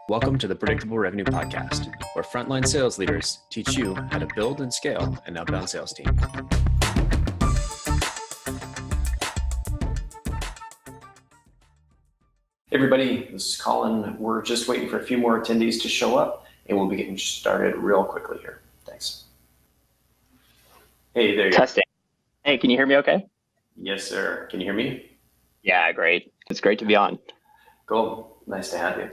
Welcome to the Predictable Revenue Podcast, where frontline sales leaders teach you how to build and scale an outbound sales team. Hey everybody, this is Collin. We're just waiting for a few more attendees to show up, and we'll be getting started real quickly here. Thanks. Hey, there you go. Testing. Hey, can you hear me okay? Yes, sir. Can you hear me? Yeah, great. It's great to be on. Cool. Nice to have you.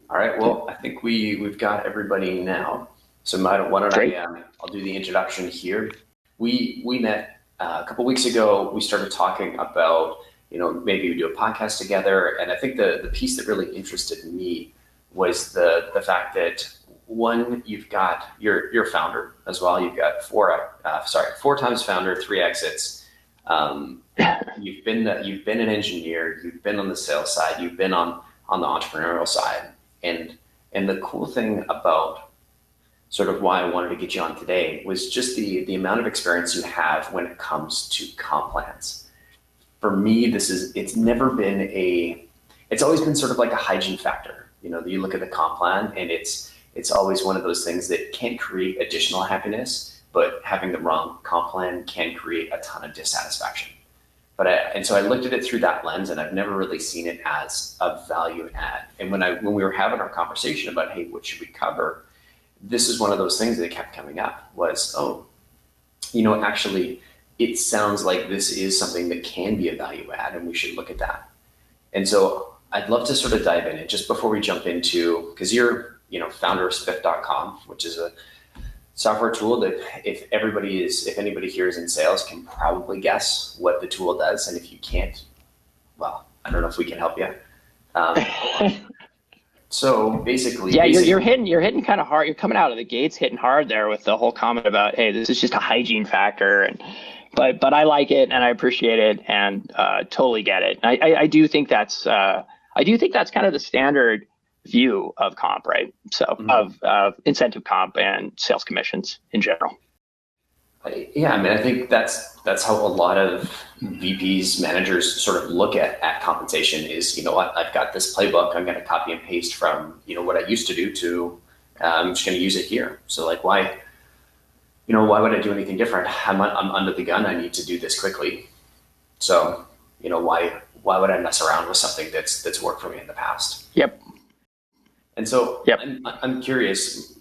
All right. Well, I think we've got everybody now. So why don't I'll do the introduction here. We met a couple weeks ago. We started talking about, maybe we do a podcast together. And I think the piece that really interested me was the fact that one, you've got you're a founder as well. You've got four times founder, 3 exits. You've been an engineer. You've been on the sales side. You've been on the entrepreneurial side. And the cool thing about sort of why I wanted to get you on today was just the amount of experience you have when it comes to comp plans. For me, it's always been sort of like a hygiene factor. You look at the comp plan and it's always one of those things that can create additional happiness, but having the wrong comp plan can create a ton of dissatisfaction. So I looked at it through that lens, and I've never really seen it as a value add. And when we were having our conversation about, hey, what should we cover? This is one of those things that kept coming up was, actually, it sounds like this is something that can be a value add, and we should look at that. And so I'd love to sort of dive in it just before we jump into, because you're, founder of spiff.com, which is a software tool that if anybody here is in sales can probably guess what the tool does. And if you can't, well, I don't know if we can help you. So basically, you're hitting kind of hard. You're coming out of the gates hitting hard there with the whole comment about, hey, this is just a hygiene factor. But I like it and I appreciate it and totally get it. I do think that's kind of the standard view of comp, right? So of incentive comp and sales commissions in general. Yeah, I think that's how a lot of VPs, managers sort of look at compensation is, I've got this playbook, I'm going to copy and paste from, what I used to do to, I'm just going to use it here. So why would I do anything different? I'm under the gun. I need to do this quickly. So, why would I mess around with something that's worked for me in the past? Yep. And so I'm curious,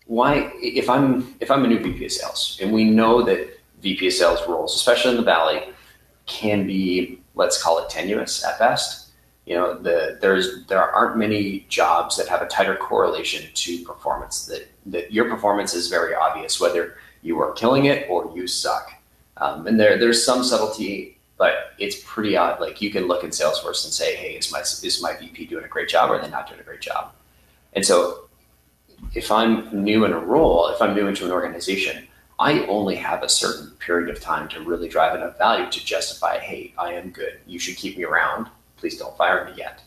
why, if I'm a new VP of sales, and we know that VP of sales roles, especially in the Valley, can be, let's call it tenuous at best. There aren't many jobs that have a tighter correlation to performance, that your performance is very obvious, whether you are killing it or you suck. And there's some subtlety, but it's pretty odd. Like you can look in Salesforce and say, hey, is my VP doing a great job or are they not doing a great job? And so if I'm new in a role, if I'm new into an organization, I only have a certain period of time to really drive enough value to justify, hey, I am good. You should keep me around. Please don't fire me yet.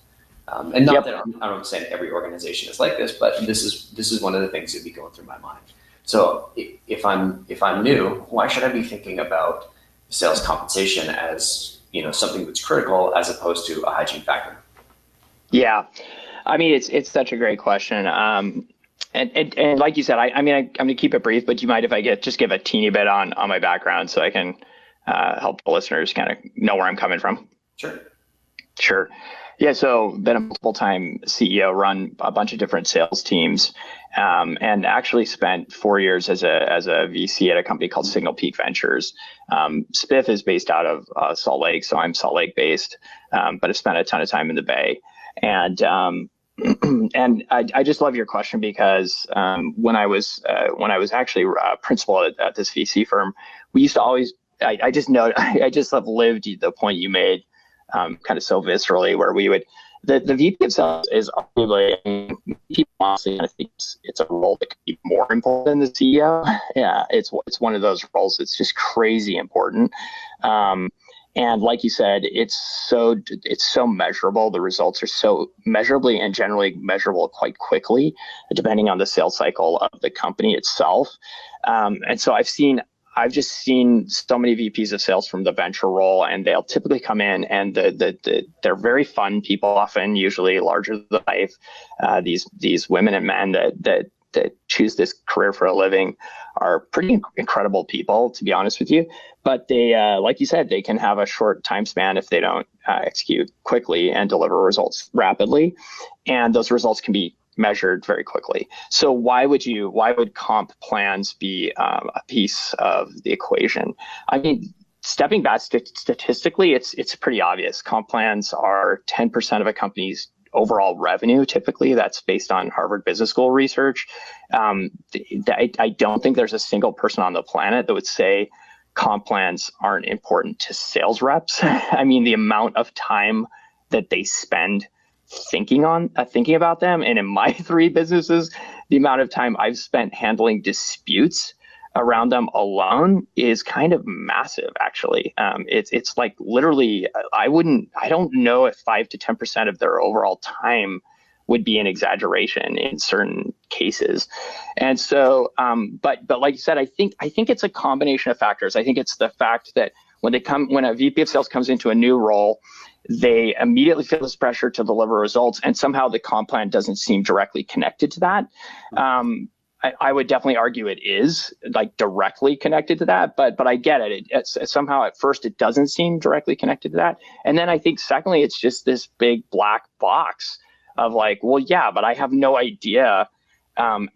And not that I'm saying every organization is like this, but this is one of the things that'd be going through my mind. So if I'm new, why should I be thinking about sales compensation as, something that's critical as opposed to a hygiene factor? Yeah. It's such a great question. And like you said, I'm going to keep it brief, but do you mind if I give a teeny bit on my background so I can help the listeners kind of know where I'm coming from? Sure. Yeah. So been a multiple time CEO, run a bunch of different sales teams, and actually spent 4 years as a VC at a company called Signal Peak Ventures. Spiff is based out of Salt Lake, so I'm Salt Lake based, but I've spent a ton of time in the Bay. And and I just love your question because when I was actually principal at this VC firm, we used to always I just have lived the point you made kind of so viscerally, where we would the VP of sales is arguably, people honestly, I think it's a role that could be more important than the CEO. Yeah, it's one of those roles that's just crazy important. And like you said, it's so measurable. The results are so measurably and generally measurable quite quickly, depending on the sales cycle of the company itself. And so I've seen I've just seen so many VPs of sales from the venture role, and they'll typically come in and they're very fun people, often usually larger than life. These women and men that choose this career for a living are pretty incredible people, to be honest with you. But they, like you said, they can have a short time span if they don't execute quickly and deliver results rapidly. And those results can be measured very quickly. So why would comp plans be a piece of the equation? I mean, stepping back statistically, it's pretty obvious. Comp plans are 10% of a company's overall revenue. Typically, that's based on Harvard Business School research. I don't think there's a single person on the planet that would say comp plans aren't important to sales reps. I mean, the amount of time that they spend thinking about them, and in my 3 businesses, the amount of time I've spent handling disputes around them alone is kind of massive, actually. It's like literally, I don't know if 5 to 10% of their overall time would be an exaggeration in certain cases. And so, but like you said, I think it's a combination of factors. I think it's the fact that when a VP of sales comes into a new role, they immediately feel this pressure to deliver results, and somehow the comp plan doesn't seem directly connected to that. I would definitely argue it is like directly connected to that, but I get it. It's somehow at first it doesn't seem directly connected to that, and then I think secondly it's just this big black box of like, well, yeah, but I have no idea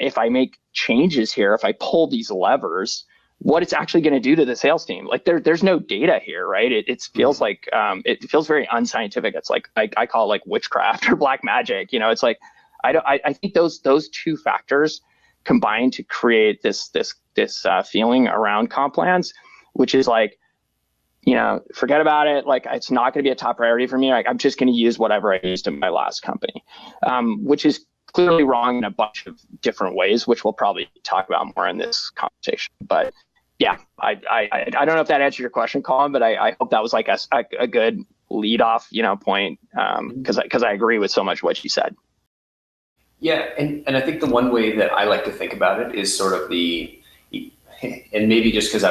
if I make changes here, if I pull these levers, what it's actually going to do to the sales team. Like there's no data here, right? It feels like it feels very unscientific. It's like I call it like witchcraft or black magic. You know, it's like I think those 2 factors combine to create this feeling around comp plans, which is like, you know, forget about it. Like it's not going to be a top priority for me. Like I'm just going to use whatever I used in my last company, which is clearly wrong in a bunch of different ways, which we'll probably talk about more in this conversation. But yeah, I don't know if that answered your question, Collin, but I hope that was like a good lead off, you know, point, because I agree with so much what you said. Yeah, and I think the one way that I like to think about it is sort of and maybe just because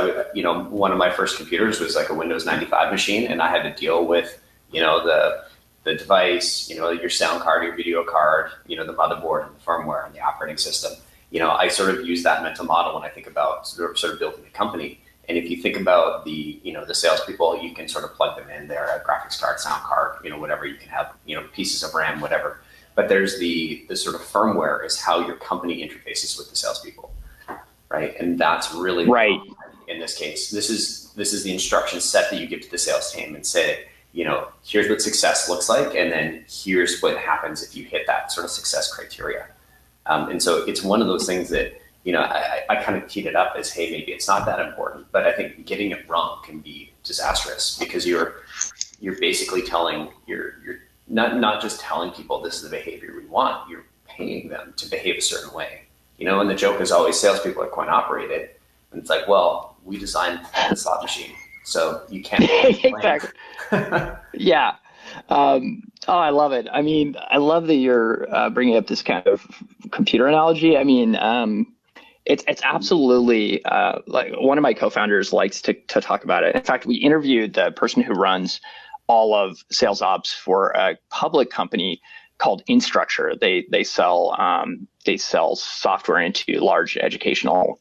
one of my first computers was like a Windows 95 machine, and I had to deal with, you know, the device, you know, your sound card, your video card, you know, the motherboard and the firmware and the operating system. You know, I sort of use that mental model when I think about sort of building a company. And if you think about the salespeople, you can sort of plug them in there, a graphics card, sound card, you know, whatever you can have, you know, pieces of RAM, whatever. But there's the sort of firmware is how your company interfaces with the salespeople, right? And that's really right. In this case, this is the instruction set that you give to the sales team and say, you know, here's what success looks like, and then here's what happens if you hit that sort of success criteria. And so it's one of those things that, you know, I kind of teed it up as, hey, maybe it's not that important, but I think getting it wrong can be disastrous because you're basically telling you're not just telling people this is the behavior we want, you're paying them to behave a certain way. You know, and the joke is always salespeople are coin operated. And it's like, well, we designed the slot machine, so you can't. Exactly. Yeah. I love it. I mean, I love that you're bringing up this kind of computer analogy. I mean, it's absolutely like one of my co-founders likes to talk about it. In fact, we interviewed the person who runs all of sales ops for a public company called Instructure. They sell software into large educational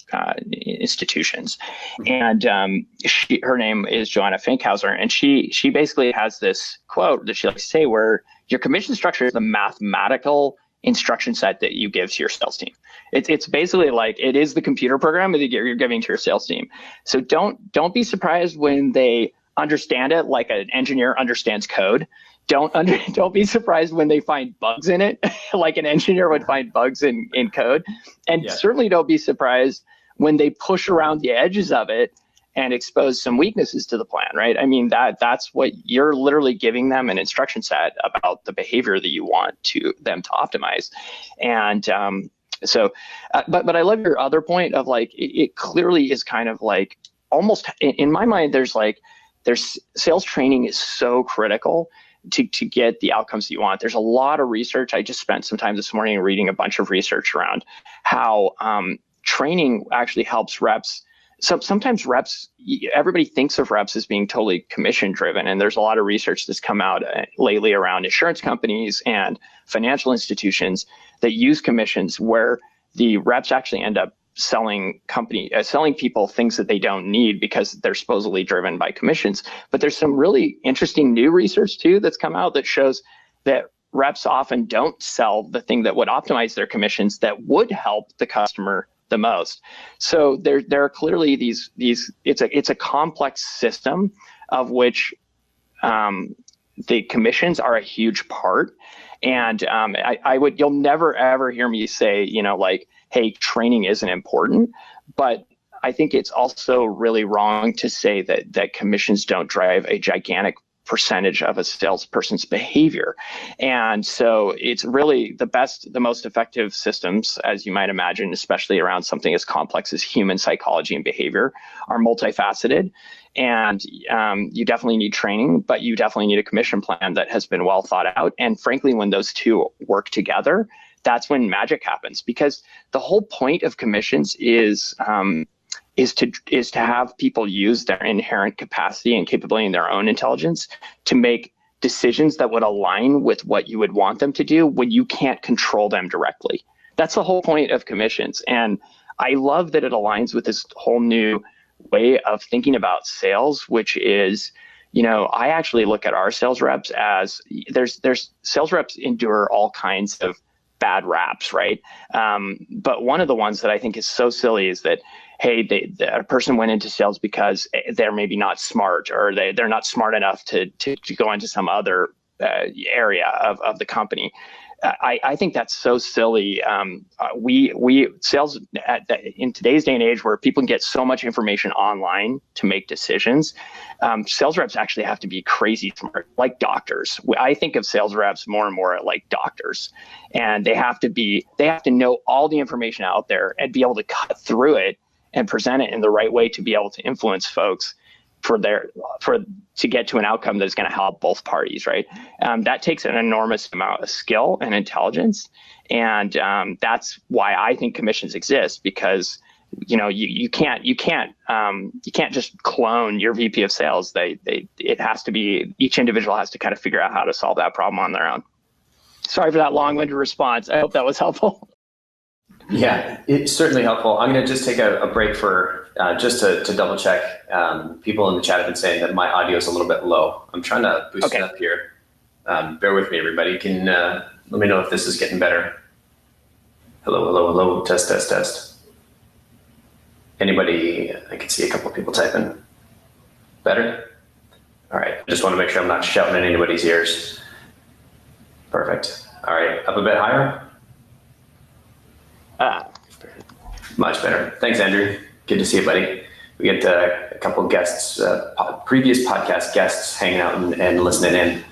institutions, and her name is Joanna Finkhauser, and she basically has this quote that she likes to say, where your commission structure is the mathematical instruction set that you give to your sales team. It's basically like it is the computer program that you're giving to your sales team. So don't be surprised when they understand it like an engineer understands code. Don't be surprised when they find bugs in it, like an engineer would find bugs in code. And certainly don't be surprised when they push around the edges of it and expose some weaknesses to the plan, right? I mean, that's what you're literally giving them an instruction set about the behavior that you want them to optimize. And but I love your other point of like, it clearly is kind of like almost in my mind, there's sales training is so critical to get the outcomes that you want. There's a lot of research. I just spent some time this morning reading a bunch of research around how training actually helps reps sometimes reps, everybody thinks of reps as being totally commission driven. And there's a lot of research that's come out lately around insurance companies and financial institutions that use commissions where the reps actually end up selling people things that they don't need because they're supposedly driven by commissions. But there's some really interesting new research too that's come out that shows that reps often don't sell the thing that would optimize their commissions that would help the customer the most. So there are clearly these it's a complex system of which the commissions are a huge part. And you'll never ever hear me say, like, hey, training isn't important. But I think it's also really wrong to say that commissions don't drive a gigantic percentage of a salesperson's behavior. And so it's really the most effective systems, as you might imagine, especially around something as complex as human psychology and behavior, are multifaceted. And you definitely need training, but you definitely need a commission plan that has been well thought out. And frankly, when those two work together, that's when magic happens, because the whole point of commissions is to have people use their inherent capacity and capability and their own intelligence to make decisions that would align with what you would want them to do when you can't control them directly. That's the whole point of commissions. And I love that it aligns with this whole new way of thinking about sales, which is, I actually look at our sales reps as there's sales reps endure all kinds of bad raps, right? But one of the ones that I think is so silly is that, hey, a person went into sales because they're maybe not smart, or they're not smart enough to go into some other area of the company. I think that's so silly. We sales in today's day and age where people can get so much information online to make decisions, sales reps actually have to be crazy smart, like doctors. I think of sales reps more and more like doctors, and they have to know all the information out there and be able to cut through it and present it in the right way to be able to influence folks to get to an outcome that's going to help both parties, right? That takes an enormous amount of skill and intelligence, and that's why I think commissions exist, because you can't just clone your VP of sales. It has to be, each individual has to kind of figure out how to solve that problem on their own. Sorry for that long-winded response. I hope that was helpful. Yeah, it's certainly helpful. I'm going to just take a break for just to double check. People in the chat have been saying that my audio is a little bit low. I'm trying to boost it up here. Bear with me, everybody. You can let me know if this is getting better. Hello. Test. Anybody? I can see a couple of people typing. Better? All right. I just want to make sure I'm not shouting in anybody's ears. Perfect. All right. Up a bit higher? Much better. Thanks, Andrew. Good to see you, buddy. We get a couple of guests, previous podcast guests, hanging out and listening in.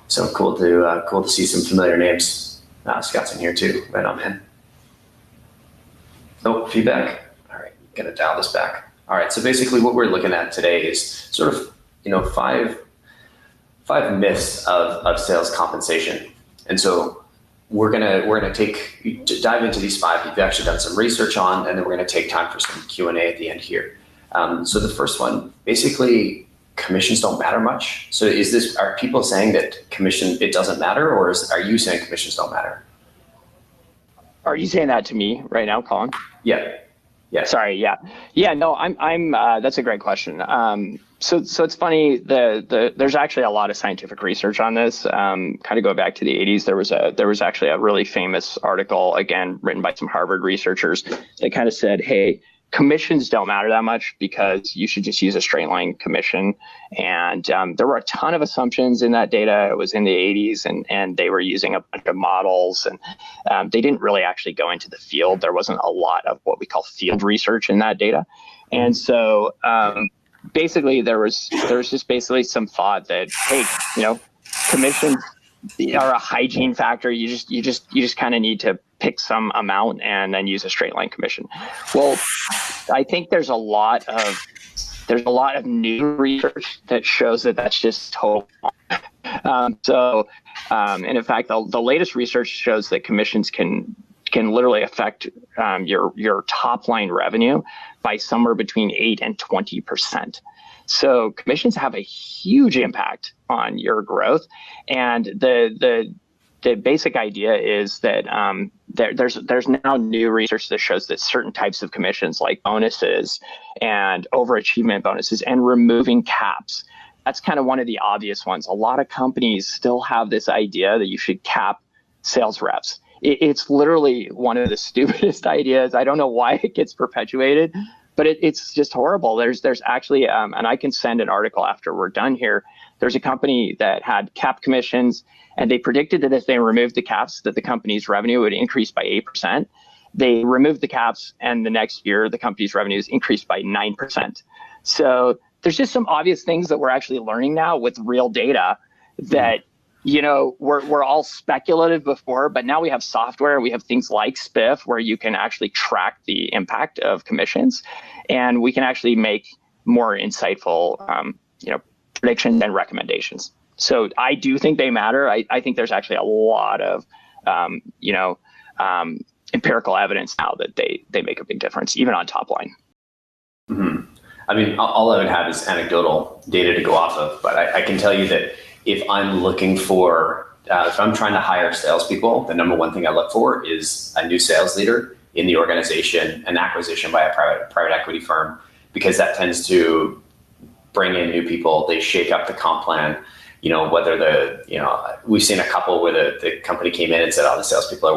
So cool to see some familiar names. Scott's in here too. Right on, man. Oh, feedback. All right, gonna dial this back. All right. So basically, what we're looking at today is sort of five myths of sales compensation, and so we're gonna dive into these five you've actually done some research on, and then we're gonna take time for some Q&A at the end here. So the first one, basically, commissions don't matter much. So are people saying that it doesn't matter, or are you saying commissions don't matter? Are you saying that to me right now, Collin? Yeah. Sorry. Yeah. No, I'm. That's a great question. So it's funny. There's actually a lot of scientific research on this. Kind of go back to the 80s. There was actually a really famous article, again written by some Harvard researchers, that kind of said, hey, commissions don't matter that much because you should just use a straight line commission. And there were a ton of assumptions in that data. It was in the 80s, and they were using a bunch of models, and they didn't really actually go into the field. There wasn't a lot of what we call field research in that data. And so basically there was just basically some thought that, hey, commissions are a hygiene factor. You just kind of need to pick some amount and then use a straight line commission. Well, I think there's a lot of new research that shows that that's just total. And in fact, the latest research shows that commissions can can literally affect your top line revenue by somewhere between 8 and 20%. So commissions have a huge impact on your growth. And the basic idea is that there's now new research that shows that certain types of commissions, like bonuses and overachievement bonuses and removing caps, that's kind of one of the obvious ones. A lot of companies still have this idea that you should cap sales reps. It's literally one of the stupidest ideas. I don't know why it gets perpetuated, but it's just horrible. There's actually, and I can send an article after we're done here. There's a company that had cap commissions, and they predicted that if they removed the caps, that the company's revenue would increase by 8%. They removed the caps, and the next year, the company's revenues increased by 9%. So there's just some obvious things that we're actually learning now with real data that, we're all speculative before, but now we have software. We have things like Spiff where you can actually track the impact of commissions, and we can actually make more insightful, predictions and recommendations. So I do think they matter. I think there's actually a lot of, empirical evidence now that they make a big difference, even on top line. Mm-hmm. I mean, all I would have is anecdotal data to go off of, but I can tell you that if I'm looking for, if I'm trying to hire salespeople, the number one thing I look for is a new sales leader in the organization, an acquisition by a private equity firm, because that tends to bring in new people. They shake up the comp plan. Whether we've seen a couple where the company came in and said, the salespeople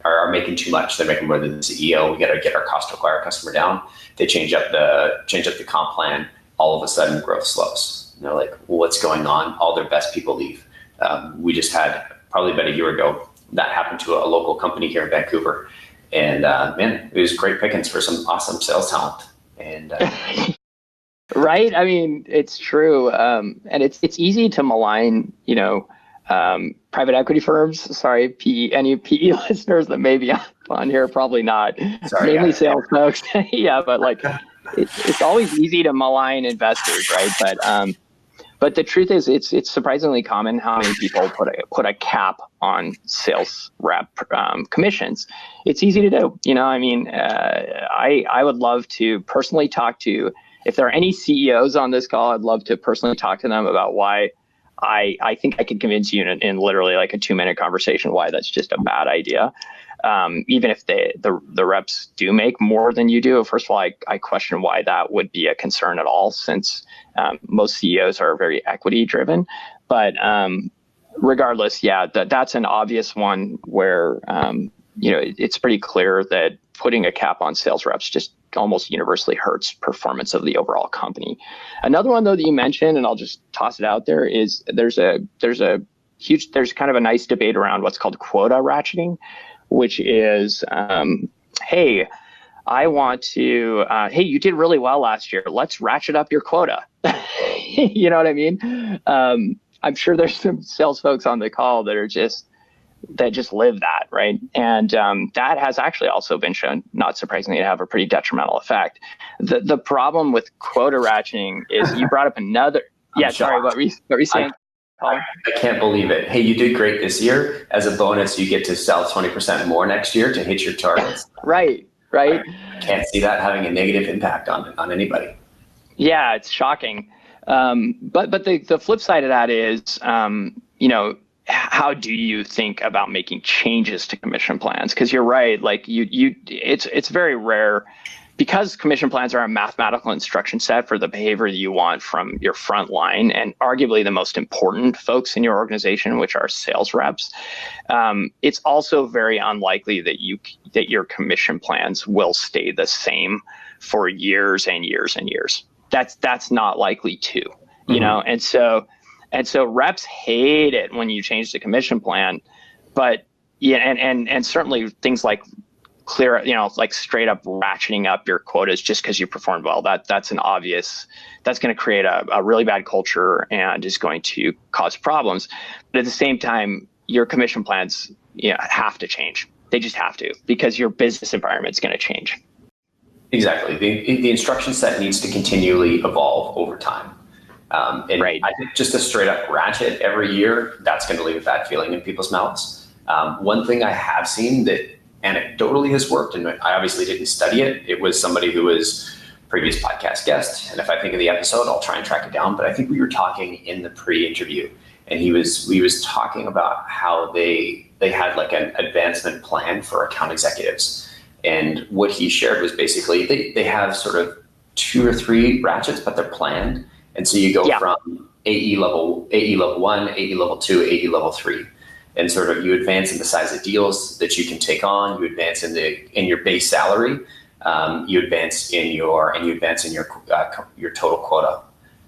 are making too much. They're making more than the CEO. We got to get our cost to acquire a customer down. They change up the comp plan. All of a sudden, growth slows. And they're like, well, what's going on? All their best people leave. We just had probably about a year ago that happened to a local company here in Vancouver, and it was great pickings for some awesome sales talent. And right, I mean, it's true, and it's easy to malign, private equity firms. Sorry, PE, any PE listeners that may be on here, probably not. Sorry, mainly sales folks. Yeah, but it's always easy to malign investors, right? But the truth is, it's surprisingly common how many people put a cap on sales rep commissions. It's easy to do. I would love to personally talk to, if there are any CEOs on this call, I'd love to personally talk to them about why I think I could convince you in literally like a 2-minute conversation why that's just a bad idea. Even if the reps do make more than you do. First of all, I question why that would be a concern at all, since most CEOs are very equity driven. But regardless, that's an obvious one where it's pretty clear that putting a cap on sales reps just almost universally hurts performance of the overall company. Another one though that you mentioned, and I'll just toss it out there, is there's kind of a nice debate around what's called quota ratcheting, which is, hey, I want to, hey, you did really well last year. Let's ratchet up your quota. You know what I mean? I'm sure there's some sales folks on the call that just live that, right? And that has actually also been shown, not surprisingly, to have a pretty detrimental effect. The problem with quota ratcheting is you brought up another. Sorry, what were you saying? I can't believe it. Hey, you did great this year. As a bonus, you get to sell 20% more next year to hit your targets. Right. I can't see that having a negative impact on anybody. Yeah, it's shocking. But the flip side of that is, how do you think about making changes to commission plans? Because you're right, it's very rare, because commission plans are a mathematical instruction set for the behavior that you want from your front line and arguably the most important folks in your organization, which are sales reps. It's also very unlikely that your commission plans will stay the same for years and years and years. That's not likely to, and so reps hate it when you change the commission plan, but and certainly things like clear, like straight up ratcheting up your quotas just because you performed well. That's going to create a really bad culture and is going to cause problems. But at the same time, your commission plans have to change. They just have to, because your business environment is going to change. Exactly. The instruction set needs to continually evolve over time. Right. I think just a straight up ratchet every year, that's going to leave a bad feeling in people's mouths. One thing I have seen that anecdotally has worked, and I obviously didn't study it. It was somebody who was previous podcast guest, and if I think of the episode, I'll try and track it down. But I think we were talking in the pre-interview, and he was talking about how they had like an advancement plan for account executives, and what he shared was basically they have sort of 2 or 3 ratchets, but they're planned, and so you go from AE level 1, AE level 2, AE level 3. And sort of you advance in the size of deals that you can take on. You advance in your base salary. You advance in your total quota.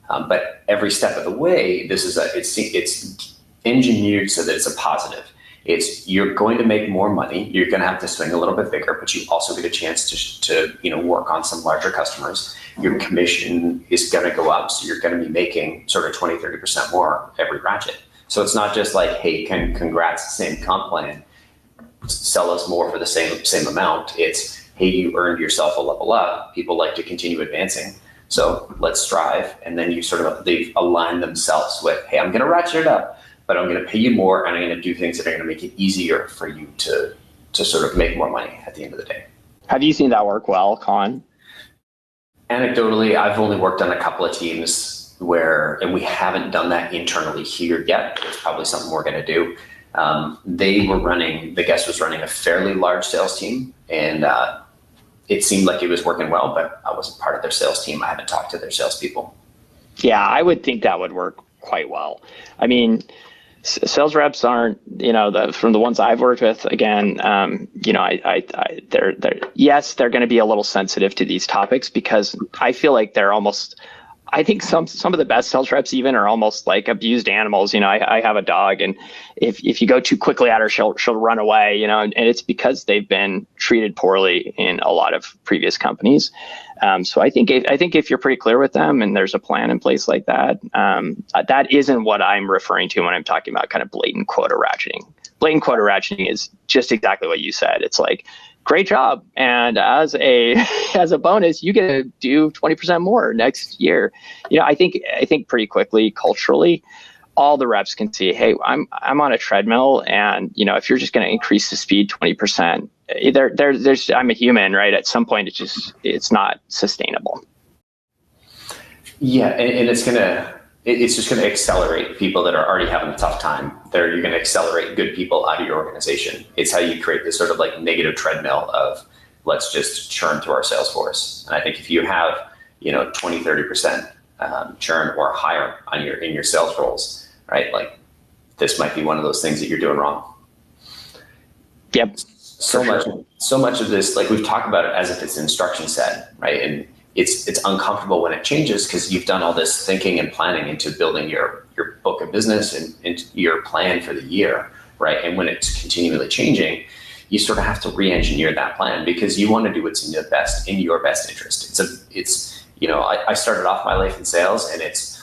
But every step of the way, it's engineered so that it's a positive. You're going to make more money. You're going to have to swing a little bit bigger, but you also get a chance to work on some larger customers. Your commission is going to go up, so you're going to be making sort of 20-30% more every ratchet. So it's not just like, hey, congrats, same comp plan, sell us more for the same amount. It's, hey, you earned yourself a level up. People like to continue advancing. So let's strive. And then they've aligned themselves with, hey, I'm going to ratchet it up, but I'm going to pay you more, and I'm going to do things that are going to make it easier for you to sort of make more money at the end of the day. Have you seen that work well, Collin? Anecdotally, I've only worked on a couple of teams and we haven't done that internally here yet. It's probably something we're going to do. The guest was running a fairly large sales team, and it seemed like it was working well, but I wasn't part of their sales team. I haven't talked to their salespeople. Yeah, I would think that would work quite well. I mean, sales reps aren't, from the ones I've worked with, again, they're going to be a little sensitive to these topics, because I feel like I think some of the best sales reps even are almost like abused animals. I have a dog, and if you go too quickly at her, she'll run away, and it's because they've been treated poorly in a lot of previous companies. So I think if you're pretty clear with them and there's a plan in place like that, that isn't what I'm referring to when I'm talking about kind of blatant quota ratcheting. Blatant quota ratcheting is just exactly what you said. It's like, great job, and as a bonus, you get to do 20% more next year. I think pretty quickly culturally, all the reps can see, hey, I'm on a treadmill, and if you're just going to increase the speed 20%, I'm a human, right? At some point, it's not sustainable. Yeah, and it's just going to accelerate people that are already having a tough time. You're going to accelerate good people out of your organization. It's how you create this sort of like negative treadmill of, let's just churn through our sales force. And I think if you have 20-30% churn or higher in your sales roles, right? Like, this might be one of those things that you're doing wrong. Yep. So much of this, like, we've talked about it as if it's an instruction set, right? And it's uncomfortable when it changes, because you've done all this thinking and planning into building your book of business and your plan for the year, right? And when it's continually changing, you sort of have to re-engineer that plan, because you want to do what's in your best interest. I started off my life in sales, and it's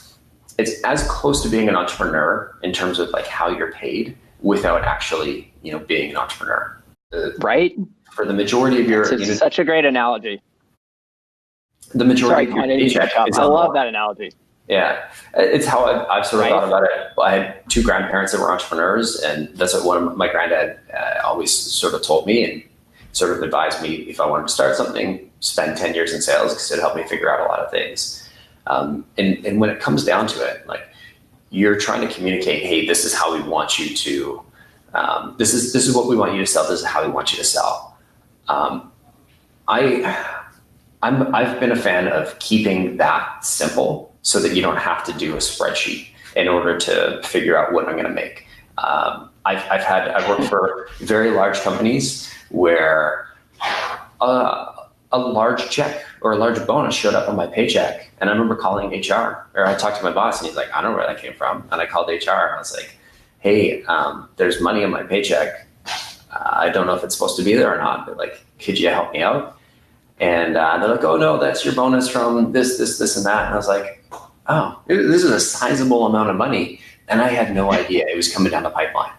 as close to being an entrepreneur in terms of like how you're paid without actually being an entrepreneur. Right. For the majority of your, such a great analogy. The majority of your paycheck is I love that analogy. Yeah, it's how I've sort of thought about it. I had 2 grandparents that were entrepreneurs, and that's what one of my granddad always sort of told me, and sort of advised me, if I wanted to start something, spend 10 years in sales, because it helped me figure out a lot of things. And when it comes down to it, like, you're trying to communicate, hey, this is how we want you to, this is what we want you to sell. This is how we want you to sell. I've been a fan of keeping that simple, so that you don't have to do a spreadsheet in order to figure out what I'm going to make. I've worked for very large companies where a large check or a large bonus showed up on my paycheck, and I remember calling HR, or I talked to my boss, and he's like, I don't know where that came from. And I called HR, and I was like, hey, there's money on my paycheck. I don't know if it's supposed to be there or not, but like, could you help me out? And they're like, oh no, that's your bonus from this, and that. And I was like, oh, this is a sizable amount of money. And I had no idea it was coming down the pipeline.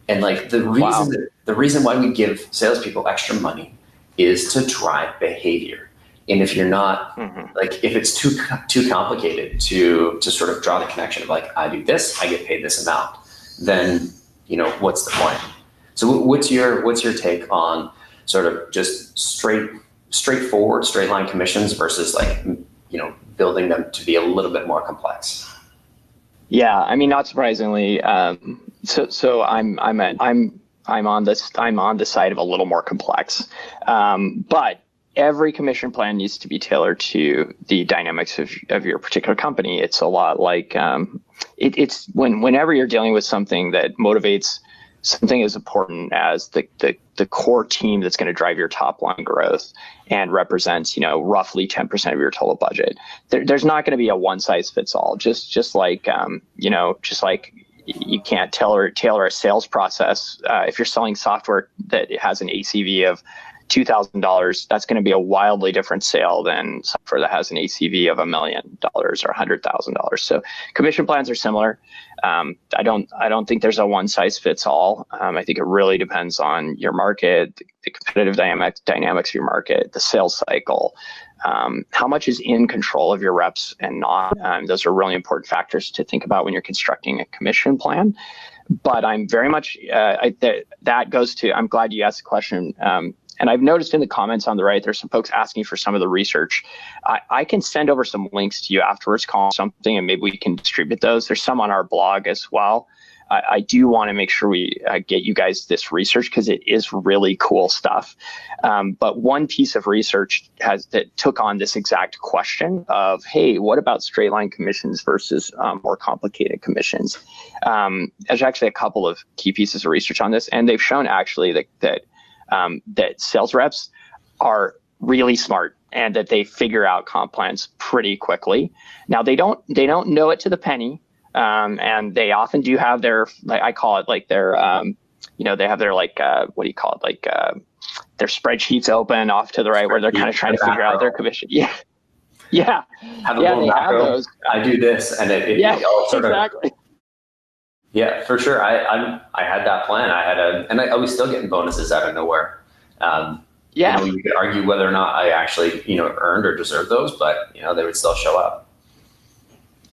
And like, the reason why we give salespeople extra money is to drive behavior. And if you're not, like, if it's too complicated to sort of draw the connection of like, I do this, I get paid this amount, then, what's the point? So what's your take on sort of just straightforward straight line commissions versus like, building them to be a little bit more complex? Yeah, I mean, not surprisingly. So I'm on the side of a little more complex, but every commission plan needs to be tailored to the dynamics of your particular company. It's a lot like it's whenever you're dealing with something that motivates something as important as the core team that's going to drive your top line growth and represents, roughly 10% of your total budget. There's not going to be a one size fits all. Just like you can't tailor a sales process. If you're selling software that has an ACV of $2,000, that's going to be a wildly different sale than software that has an ACV of $1 million or $100,000. So commission plans are similar. I don't think there's a one size fits all. I think it really depends on your market, the competitive dynamics of your market, the sales cycle, how much is in control of your reps and not. Those are really important factors to think about when you're constructing a commission plan. But I'm very much that goes to. I'm glad you asked the question. And I've noticed in the comments on the right, there's some folks asking for some of the research. I can send over some links to you afterwards, call something, and maybe we can distribute those. There's some on our blog as well. I do want to make sure we get you guys this research because it is really cool stuff. But one piece of research that took on this exact question of, hey, what about straight line commissions versus more complicated commissions? There's actually a couple of key pieces of research on this, and they've shown actually that sales reps are really smart and that they figure out comp plans pretty quickly. Now they don't know it to the penny, and they often do have their, I call it like their, they have their what do you call it, like their spreadsheets open off to the right where they're kind of trying to figure out their commission. Yeah. They have those. I do this, and it all sort exactly. Yeah, for sure. I had that plan. I was still getting bonuses out of nowhere. You could argue whether or not I actually, earned or deserved those, but they would still show up.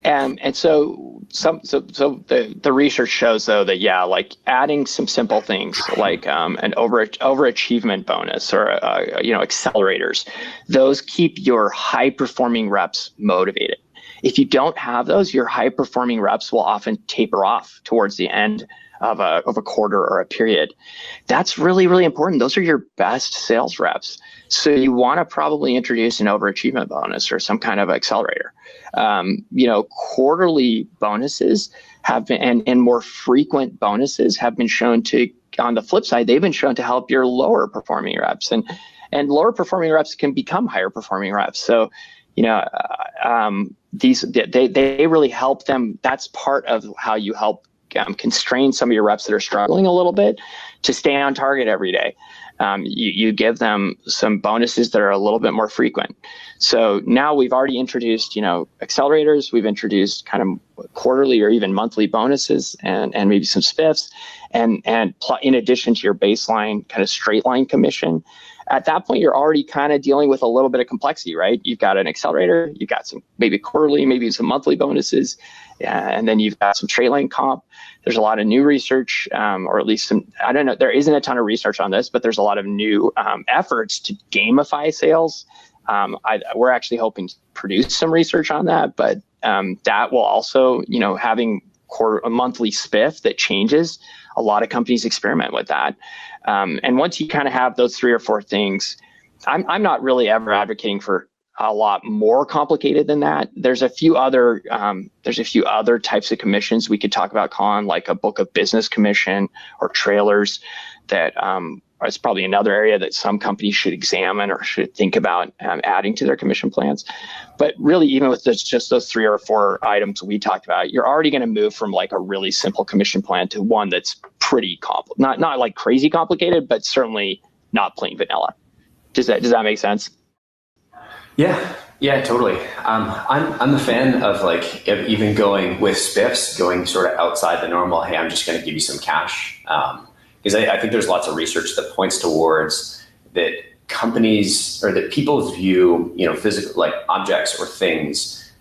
And so the research shows though that like adding some simple things like an overachievement bonus or accelerators, those keep your high performing reps motivated. If you don't have those, your high performing reps will often taper off towards the end of a quarter or a period. That's really, really important. Those are your best sales reps. So you want to probably introduce an overachievement bonus or some kind of accelerator. Quarterly bonuses have been, and more frequent bonuses have been shown to, on the flip side, they've been shown to help your lower performing reps, and lower performing reps can become higher performing reps. So, they really help them. That's part of how you help constrain some of your reps that are struggling a little bit to stay on target every day. You give them some bonuses that are a little bit more frequent. So now we've already introduced, accelerators. We've introduced kind of quarterly or even monthly bonuses and maybe some spiffs, and in addition to your baseline kind of straight line commission. At that point, you're already kind of dealing with a little bit of complexity, right? You've got an accelerator, you've got some maybe quarterly, maybe some monthly bonuses, and then you've got some straight line comp. There's a lot of new research, or at least some, I don't know, there isn't a ton of research on this, but there's a lot of new efforts to gamify sales. We're actually hoping to produce some research on that, but that will also, having a monthly spiff that changes, a lot of companies experiment with that. And once you kind of have those 3 or 4 things, I'm not really ever advocating for a lot more complicated than that. There's a few other types of commissions we could talk about, Collin, like a book of business commission or trailers that is probably another area that some companies should examine or should think about adding to their commission plans. But really, even with just those 3 or 4 items we talked about, you're already going to move from like a really simple commission plan to one that's pretty complicated, not like crazy complicated, but certainly not plain vanilla. Does that make sense? Yeah, totally. I'm a fan of even going with spiffs, going sort of outside the normal. Hey, I'm just going to give you some cash. Because I think there's lots of research that points towards that companies or that people view, physical like objects or things,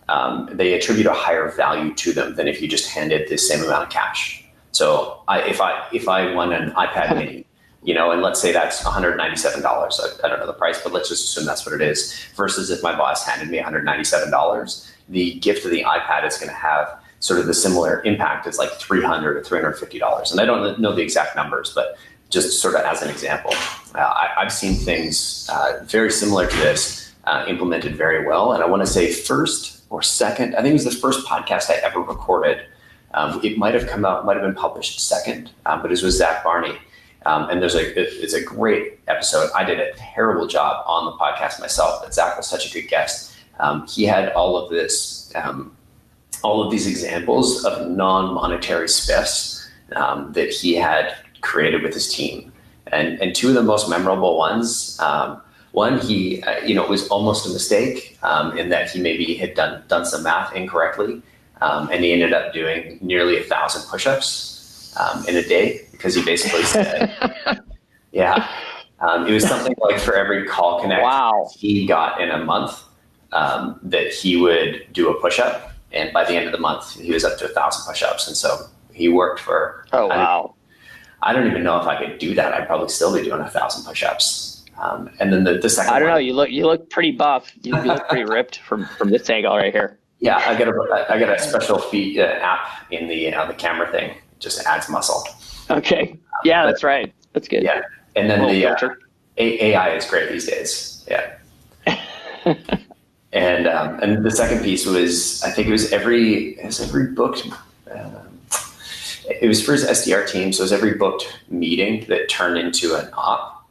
they attribute a higher value to them than if you just handed the same amount of cash. So if I won an iPad mini, and let's say that's $197. I don't know the price, but let's just assume that's what it is. Versus if my boss handed me $197, the gift of the iPad is going to have sort of the similar impact as like $300 or $350. And I don't know the exact numbers, but just sort of as an example, I've seen things very similar to this implemented very well. And I want to say first or second, I think it was the first podcast I ever recorded. It might have been published second, but it was with Zach Barney. And it's a great episode. I did a terrible job on the podcast myself, but Zach was such a good guest. He had all of these examples of non-monetary spiffs that he had created with his team. And two of the most memorable ones, one, he, it was almost a mistake in that he maybe had done some math incorrectly. And he ended up doing nearly 1,000 push-ups in a day because he basically said, it was something like for every call connect he got in a month that he would do a push-up. And by the end of the month, he was up to 1,000 push-ups. And so he worked for, I don't even know if I could do that. I'd probably still be doing 1,000 push-ups. And then the second I don't know. You look pretty buff. You look pretty ripped from this angle right here. Yeah, I got a special feed app in the camera thing. It just adds muscle. Okay. Yeah, that's right. That's good. Yeah, and then the AI is great these days. Yeah. And the second piece was, I think it was every booked. It was for his SDR team, so it was every booked meeting that turned into an op,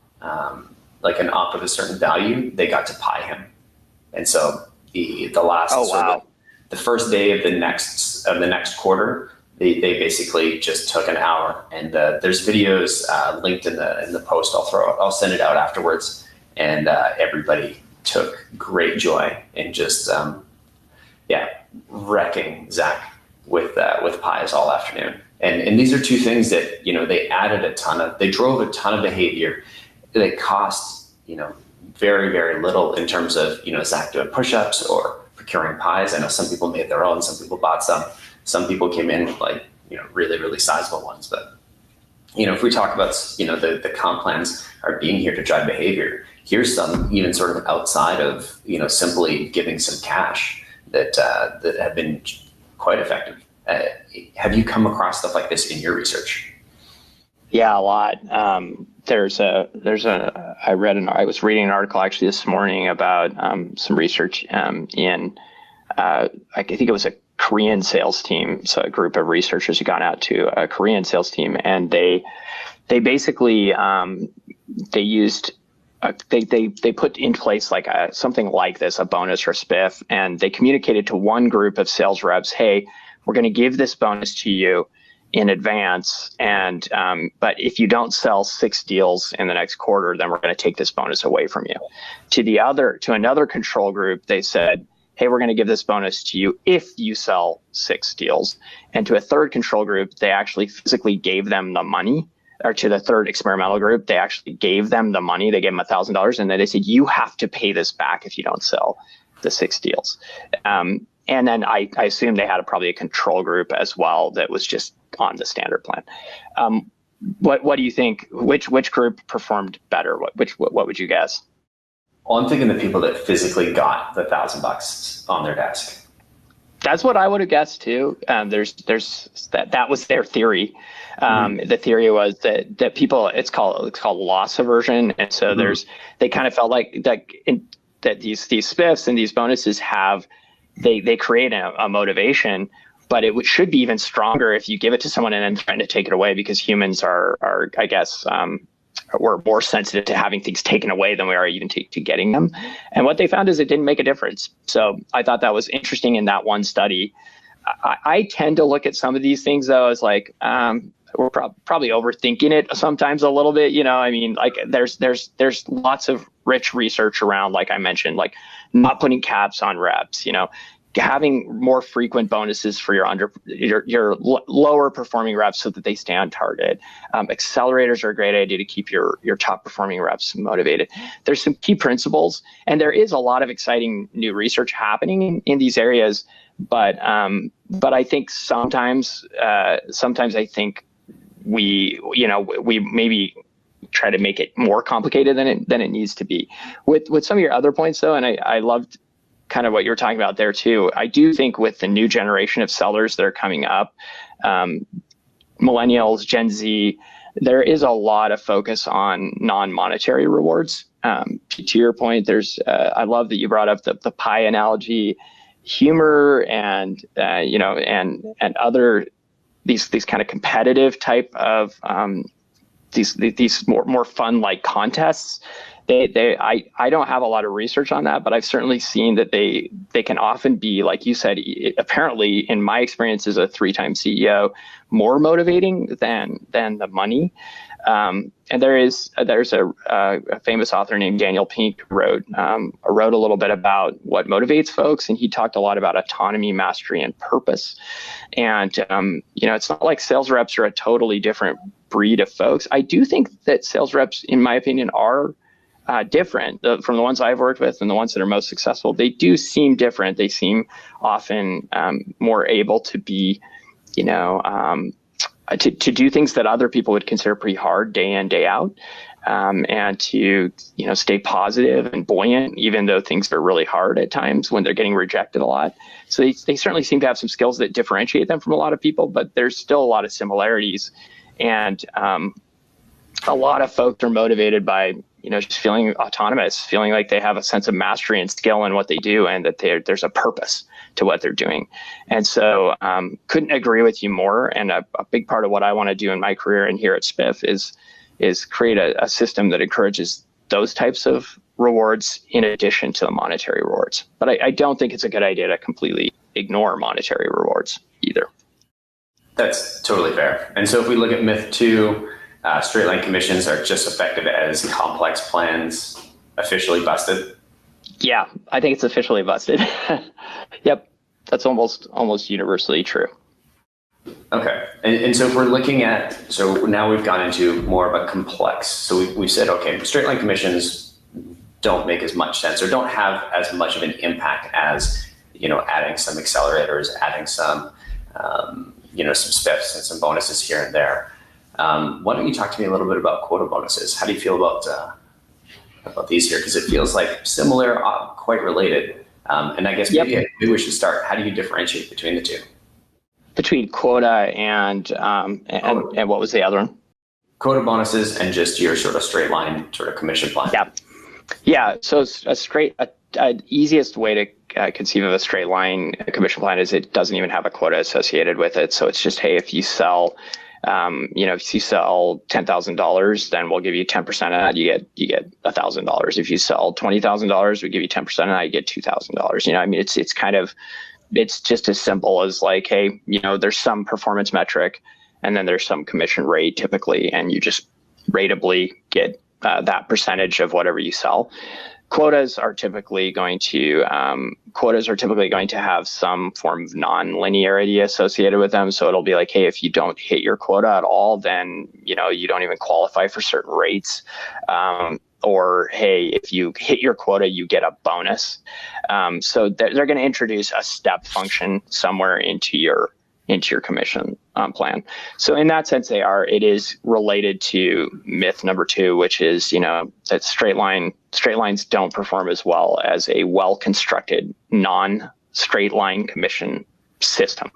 like an op of a certain value. They got to pie him, and so the last the first day of the next quarter, they basically just took an hour, and there's videos linked in the post. I'll send it out afterwards, and everybody took great joy in just wrecking Zach with pies all afternoon. And these are two things that they drove a ton of behavior. They cost very, very little in terms of Zach doing push-ups or procuring pies. I know some people made their own, some people bought some people came in with really, really sizable ones. But if we talk about the comp plans are being here to drive behavior, here's some even sort of outside of simply giving some cash that have been quite effective. Have you come across stuff like this in your research? Yeah, a lot. I was reading an article actually this morning about some research in I think it was a Korean sales team. So a group of researchers had gone out to a Korean sales team, and they basically they used they put in place like something like this, a bonus or spiff, and they communicated to one group of sales reps, hey, we're going to give this bonus to you in advance, and but if you don't sell 6 deals in the next quarter, then we're going to take this bonus away from you. To another control group, they said, hey, we're going to give this bonus to you if you sell 6 deals. And to a third control group, they actually physically gave them the money. Or to the third experimental group, they actually gave them the money. They gave them $1,000, and then they said, you have to pay this back if you don't sell the 6 deals. And then I assume they had probably a control group as well that was just on the standard plan. What do you think? Which group performed better? What would you guess? Well, I'm thinking the people that physically got the $1,000 on their desk. That's what I would have guessed too. There's that was their theory. The theory was that people, it's called loss aversion, and so they kind of felt like that these spiffs and these bonuses they create a motivation, but it should be even stronger if you give it to someone and then trying to take it away, because humans are I guess we're more sensitive to having things taken away than we are even to getting them. And what they found is it didn't make a difference. So I thought that was interesting in that one study. I tend to look at some of these things though as like we're probably overthinking it sometimes a little bit. I mean, like there's lots of rich research around, like I mentioned, like not putting caps on reps, having more frequent bonuses for your lower performing reps so that they stay on target. Accelerators are a great idea to keep your top performing reps motivated. There's some key principles, and there is a lot of exciting new research happening in these areas. But I think sometimes I think we maybe try to make it more complicated than it needs to be. With some of your other points though, and I loved kind of what you were talking about there too. I do think with the new generation of sellers that are coming up, millennials, Gen Z, there is a lot of focus on non-monetary rewards. To your point, I love that you brought up the pie analogy, humor, and and other these kind of competitive type of these more fun like contests. I don't have a lot of research on that, but I've certainly seen that they can often be, like you said, apparently in my experience as a 3-time CEO, more motivating than the money. And there's a famous author named Daniel Pink who wrote a little bit about what motivates folks, and he talked a lot about autonomy, mastery, and purpose. And it's not like sales reps are a totally different breed of folks. I do think that sales reps, in my opinion, are different from the ones I've worked with and the ones that are most successful. They do seem different. They seem often more able to be, to do things that other people would consider pretty hard day in, day out, and to, stay positive and buoyant, even though things are really hard at times when they're getting rejected a lot. So they certainly seem to have some skills that differentiate them from a lot of people, but there's still a lot of similarities. And a lot of folks are motivated by, just feeling autonomous, feeling like they have a sense of mastery and skill in what they do, and that there's a purpose to what they're doing. And so couldn't agree with you more. And a big part of what I want to do in my career and here at Spiff is create a system that encourages those types of rewards in addition to the monetary rewards. But I don't think it's a good idea to completely ignore monetary rewards either. That's totally fair. And so if we look at myth 2, straight line commissions are just effective as complex plans, officially busted? Yeah, I think it's officially busted. Yep, that's almost universally true. Okay, and so if we're looking at, so now we've gone into more of a complex, so we've said, okay, straight line commissions don't make as much sense or don't have as much of an impact as, adding some accelerators, adding some, some spiffs and some bonuses here and there. Why don't you talk to me a little bit about quota bonuses? How do you feel about these here? Because it feels like similar, quite related. And I guess maybe we should start. How do you differentiate between the two? Between quota and what was the other one? Quota bonuses and just your sort of straight line sort of commission plan. Yeah. So easiest way to conceive of a straight line commission plan is it doesn't even have a quota associated with it. So it's just, hey, if you sell if you sell $10,000, then we'll give you 10% of that. You get $1,000. If you sell $20,000, we give you 10% of that. You get $2,000. It's just as simple as like, hey, there's some performance metric, and then there's some commission rate typically, and you just ratably get that percentage of whatever you sell. Quotas are typically going to have some form of non-linearity associated with them. So it'll be like, hey, if you don't hit your quota at all, then you don't even qualify for certain rates. Or hey, if you hit your quota, you get a bonus. So they're going to introduce a step function somewhere into your commission plan. So in that sense, it is related to myth number 2, which is, that straight lines don't perform as well as a well-constructed non-straight line commission system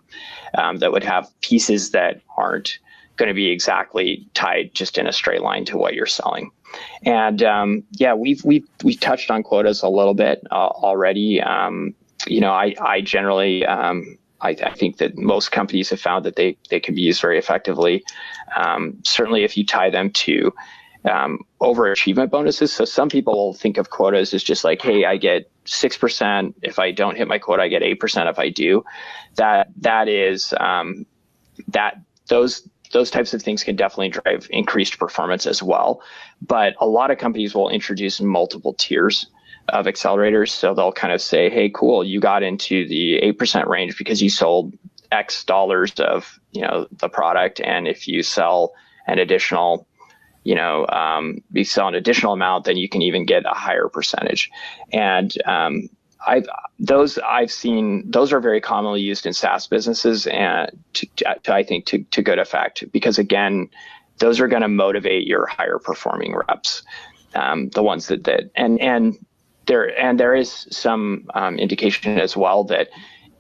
that would have pieces that aren't going to be exactly tied just in a straight line to what you're selling. And we've touched on quotas a little bit already. I generally I think that most companies have found that they can be used very effectively. Certainly if you tie them to overachievement bonuses. So some people will think of quotas as just like, hey, I get 6%. If I don't hit my quota, I get 8% if I do. Those types of things can definitely drive increased performance as well. But a lot of companies will introduce multiple tiers of accelerators. So they'll kind of say, hey, cool, you got into the 8% range because you sold X dollars of, the product. And if you sell an additional, amount, then you can even get a higher percentage. And those are very commonly used in SaaS businesses and to good effect, because again, those are going to motivate your higher performing reps. The ones and there is some indication as well that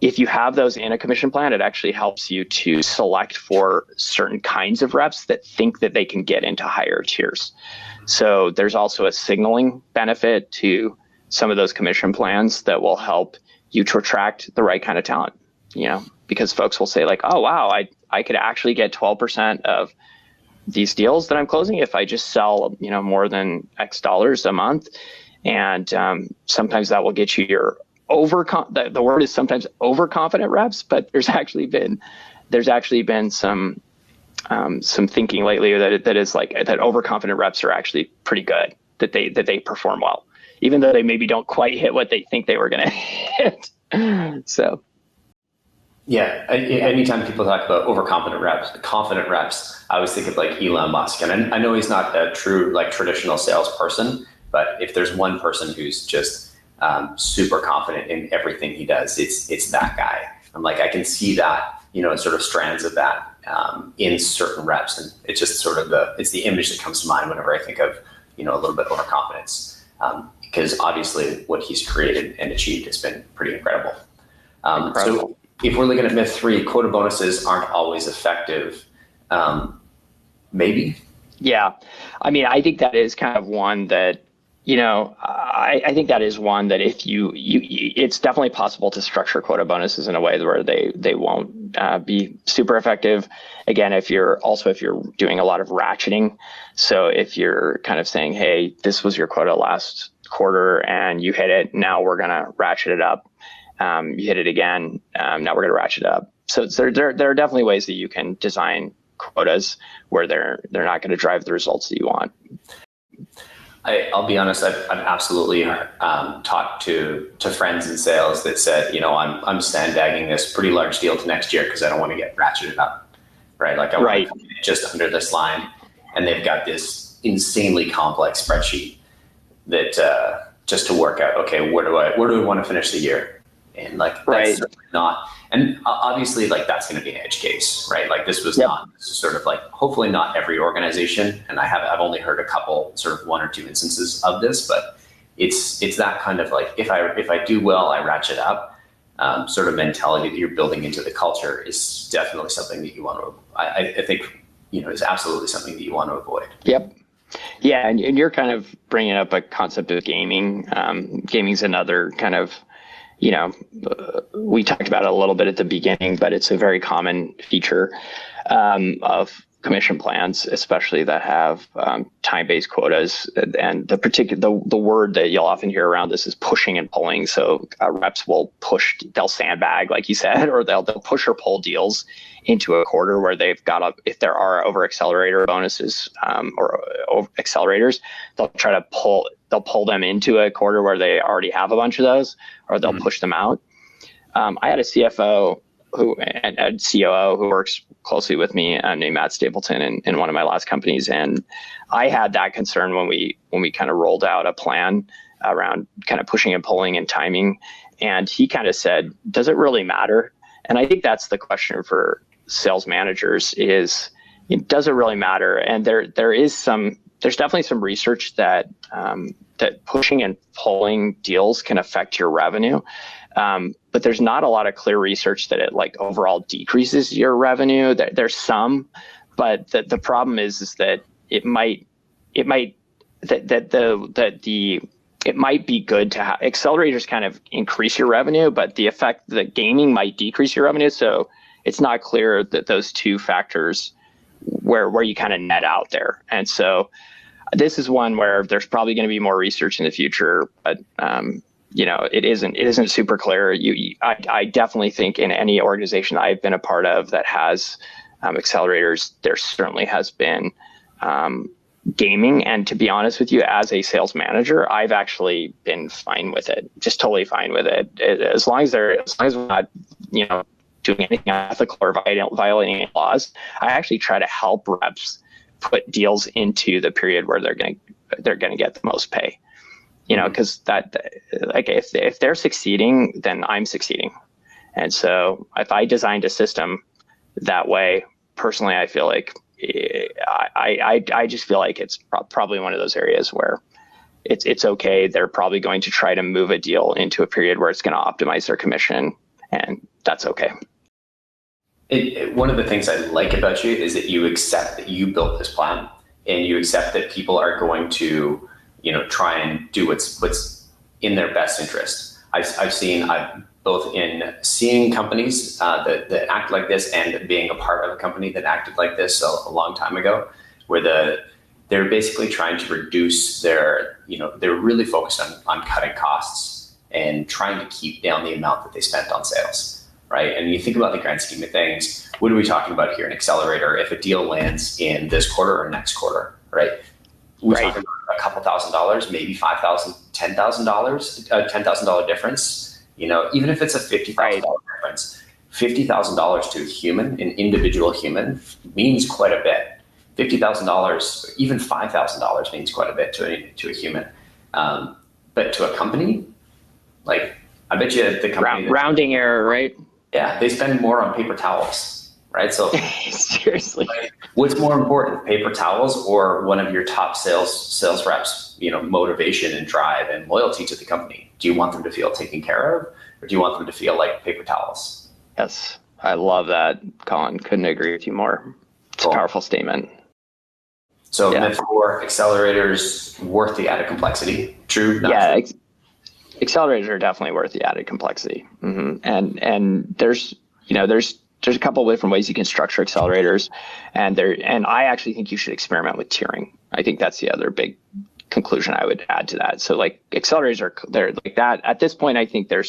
if you have those in a commission plan, it actually helps you to select for certain kinds of reps that think that they can get into higher tiers. So there's also a signaling benefit to some of those commission plans that will help you to attract the right kind of talent, because folks will say like, oh, wow, I could actually get 12% of these deals that I'm closing if I just sell, more than X dollars a month. And sometimes that will get you your the word is sometimes overconfident reps, but there's actually been some thinking lately that is like that overconfident reps are actually pretty good, that they perform well, even though they maybe don't quite hit what they think they were going to hit. So. Yeah. Anytime people talk about overconfident reps, confident reps, I always think of like Elon Musk. And I know he's not a true like traditional salesperson, but if there's one person who's just super confident in everything he does, it's that guy. I'm like, I can see that, sort of strands of that in certain reps. And it's just sort of it's the image that comes to mind whenever I think of, a little bit overconfidence, because obviously what he's created and achieved has been pretty incredible. So if we're looking at myth 3, quota bonuses aren't always effective. Maybe. Yeah. I mean, I think that is kind of one that, I think that is one that if it's definitely possible to structure quota bonuses in a way where they won't be super effective. Again, if you're doing a lot of ratcheting. So if you're kind of saying, hey, this was your quota last quarter and you hit it, now we're going to ratchet it up. You hit it again, now we're going to ratchet it up. So there are definitely ways that you can design quotas where they're not going to drive the results that you want. I'll be honest, I've absolutely talked to friends in sales that said, I'm sandbagging this pretty large deal to next year because I don't want to get ratcheted up, right? Like I want to come in just under this line, and they've got this insanely complex spreadsheet that just to work out, okay, where do I want to finish the year? And like that's certainly not, and obviously like that's going to be an edge case, right? Like this was not, this is sort of like hopefully not every organization, and I've only heard a couple, sort of 1 or 2 instances of this, but it's that kind of like if I do well, I ratchet up sort of mentality that you're building into the culture is definitely something that you want to. I think is absolutely something that you want to avoid. Yep. Yeah, and you're kind of bringing up a concept of gaming. Gaming's another kind of. We talked about it a little bit at the beginning, but it's a very common feature of commission plans, especially that have time-based quotas. And the word that you'll often hear around this is pushing and pulling. So reps will push, they'll sandbag, like you said, or they'll push or pull deals into a quarter where they've got if there are over accelerator bonuses or over accelerators, they'll try to pull them into a quarter where they already have a bunch of those, or they'll push them out. I had a CFO and a COO who works closely with me named Matt Stapleton in one of my last companies. And I had that concern when we kind of rolled out a plan around kind of pushing and pulling and timing. And he kind of said, does it really matter? And I think that's the question for sales managers is, does it really matter? And there's definitely some research that pushing and pulling deals can affect your revenue. But there's not a lot of clear research that it like overall decreases your revenue. There's some, but the problem is that it might be good to have accelerators kind of increase your revenue, but the effect that gaming might decrease your revenue. So it's not clear that those two factors where you kind of net out there. And so this is one where there's probably going to be more research in the future, but it isn't super clear. I definitely think in any organization I've been a part of that has accelerators, there certainly has been gaming. And to be honest with you, as a sales manager, I've actually been fine with it, just totally fine with it. As long as we're not, doing anything unethical or violating any laws, I actually try to help reps put deals into the period where they're going to get the most pay. Because if they're succeeding, then I'm succeeding. And so if I designed a system that way, personally, I feel like I just feel like it's probably one of those areas where it's okay. They're probably going to try to move a deal into a period where it's going to optimize their commission, and that's okay. One of the things I like about you is that you accept that you built this plan, and you accept that people are going to, try and do what's in their best interest. I've seen both in seeing companies that act like this and being a part of a company that acted like this a long time ago, where they're basically trying to reduce they're really focused on cutting costs and trying to keep down the amount that they spent on sales, right? And you think about the grand scheme of things, what are we talking about here? An accelerator, if a deal lands in this quarter or next quarter, right? We're talking about a couple $1,000s, maybe $5,000, $10,000, a $10,000 difference. Even if it's a $50,000 difference, $50,000 to a human, an individual human, means quite a bit. $50,000, even $5,000 means quite a bit to a human. But to a company, I bet you the company rounding error, right? Yeah, they spend more on paper towels, right? So seriously, what's more important, paper towels or one of your top sales reps? Motivation and drive and loyalty to the company. Do you want them to feel taken care of, or do you want them to feel like paper towels? Yes, I love that, Collin. Couldn't agree with you more. It's a powerful statement. So myth 4, accelerators worth the added complexity. True? Yeah, accelerators are definitely worth the added complexity. Mm-hmm. And there's a couple of different ways you can structure accelerators, and I actually think you should experiment with tiering. I think that's the other big conclusion I would add to that. So accelerators they're like that at this point. I think they're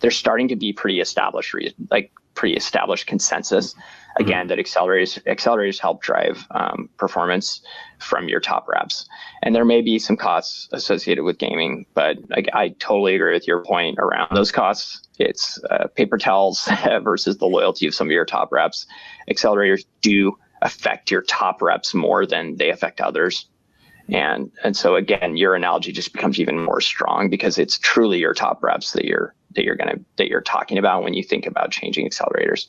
starting to be pretty established consensus. Again, that accelerators help drive performance from your top reps. And there may be some costs associated with gaming, but I totally agree with your point around those costs. It's paper towels versus the loyalty of some of your top reps. Accelerators do affect your top reps more than they affect others. And so again, your analogy just becomes even more strong because it's truly your top reps that you're talking about when you think about changing accelerators.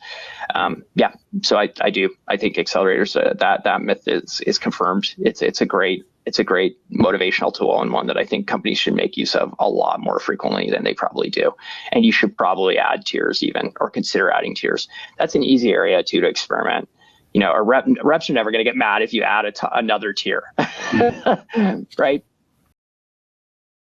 So I think accelerators, that myth is confirmed. It's a great motivational tool, and one that I think companies should make use of a lot more frequently than they probably do. And you should probably add tiers even, or consider adding tiers. That's an easy area too to experiment. Reps are never going to get mad if you add another tier, right?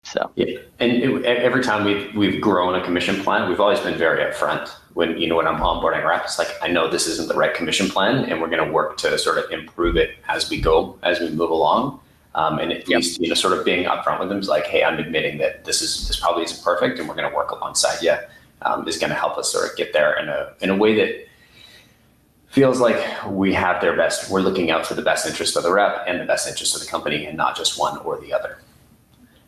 So yeah, and every time we've grown a commission plan, we've always been very upfront. When I'm onboarding reps, I know this isn't the right commission plan, and we're going to work to sort of improve it as we move along. And at least sort of being upfront with them is like, hey, I'm admitting that this probably isn't perfect, and we're going to work alongside you. Is going to help us sort of get there in a way that feels like we have their best. We're looking out for the best interest of the rep and the best interest of the company, and not just one or the other.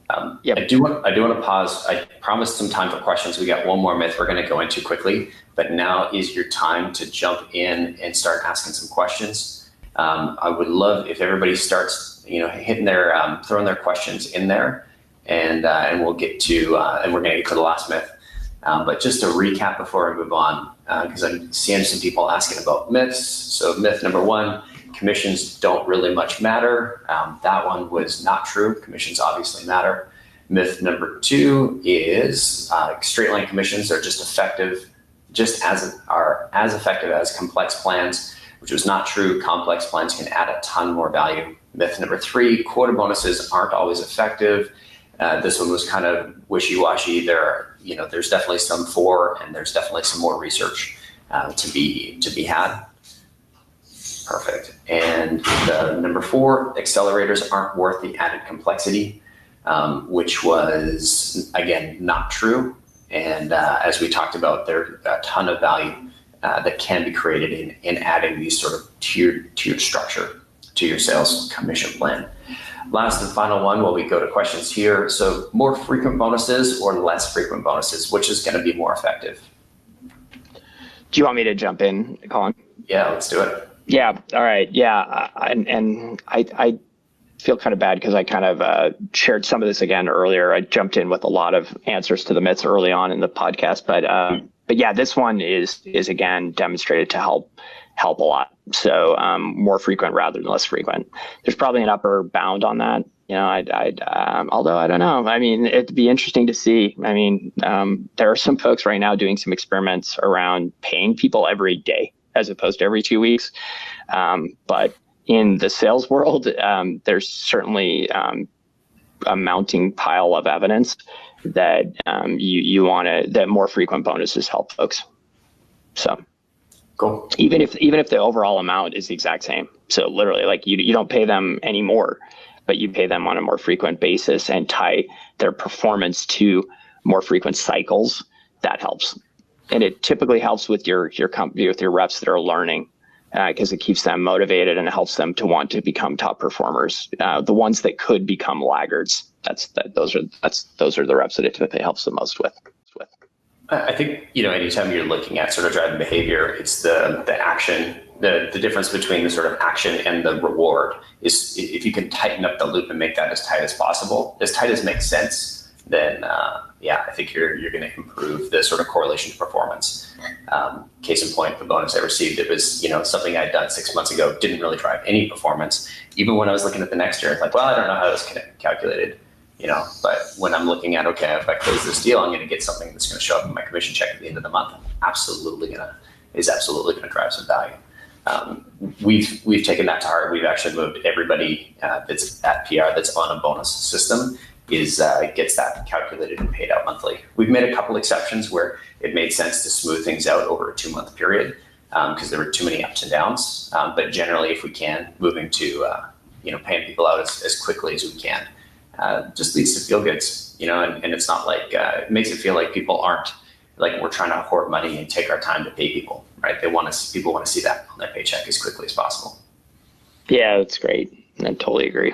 I do want to pause. I promised some time for questions. We got one more myth we're going to go into quickly, but now is your time to jump in and start asking some questions. I would love if everybody starts, hitting throwing their questions in there, and we'll get to, and we're going to get to the last myth. But just to recap before we move on, because I'm seeing some people asking about myths. So myth number 1, commissions don't really much matter. That one was not true. Commissions obviously matter. Myth number 2 is straight line commissions are just as effective as complex plans, which was not true. Complex plans can add a ton more value. Myth number 3, quota bonuses aren't always effective. This one was kind of wishy-washy. There's definitely some for, and there's definitely some more research to be had. Perfect. And number 4, accelerators aren't worth the added complexity, which was, again, not true. And as we talked about, there's a ton of value that can be created in adding these sort of tiered structure to your sales commission plan. Last and final one while we go to questions here. So more frequent bonuses or less frequent bonuses, which is going to be more effective? Do you want me to jump in, Collin? Yeah, let's do it. Yeah. All right. Yeah. And I feel kind of bad because I kind of shared some of this again earlier. I jumped in with a lot of answers to the myths early on in the podcast, but yeah, this one is again demonstrated to help help a lot. So more frequent rather than less frequent. There's probably an upper bound on that. Although I don't know. I mean, it'd be interesting to see. I mean, there are some folks right now doing some experiments around paying people every day as opposed to every 2 weeks. But in the sales world, there's certainly a mounting pile of evidence that that more frequent bonuses help folks. So cool. Even if the overall amount is the exact same. So literally, like you don't pay them anymore, but you pay them on a more frequent basis and tie their performance to more frequent cycles. That helps. And it typically helps with your company, with your reps that are learning, because it keeps them motivated and it helps them to want to become top performers. The ones that could become laggards, those are the reps that it typically helps the most with. I think, anytime you're looking at sort of driving behavior, it's the action, the difference between the sort of action and the reward is if you can tighten up the loop and make that as tight as possible, as tight as makes sense, then I think you're going to improve the sort of correlation to performance. Case in point, the bonus I received, it was, something I'd done 6 months ago, didn't really drive any performance. Even when I was looking at the next year, it's like, well, I don't know how this calculated. But when I'm looking at, okay, if I close this deal, I'm going to get something that's going to show up in my commission check at the end of the month. Absolutely going to drive some value. We've taken that to heart. We've actually moved everybody that's at PR that's on a bonus system gets that calculated and paid out monthly. We've made a couple exceptions where it made sense to smooth things out over a 2-month period because there were too many ups and downs. But generally, if we can, moving to paying people out as quickly as we can. Just leads to feel goods, and it's not like it makes it feel like people aren't like we're trying to hoard money and take our time to pay people, right? People want to see that on their paycheck as quickly as possible. Yeah, that's great. I totally agree.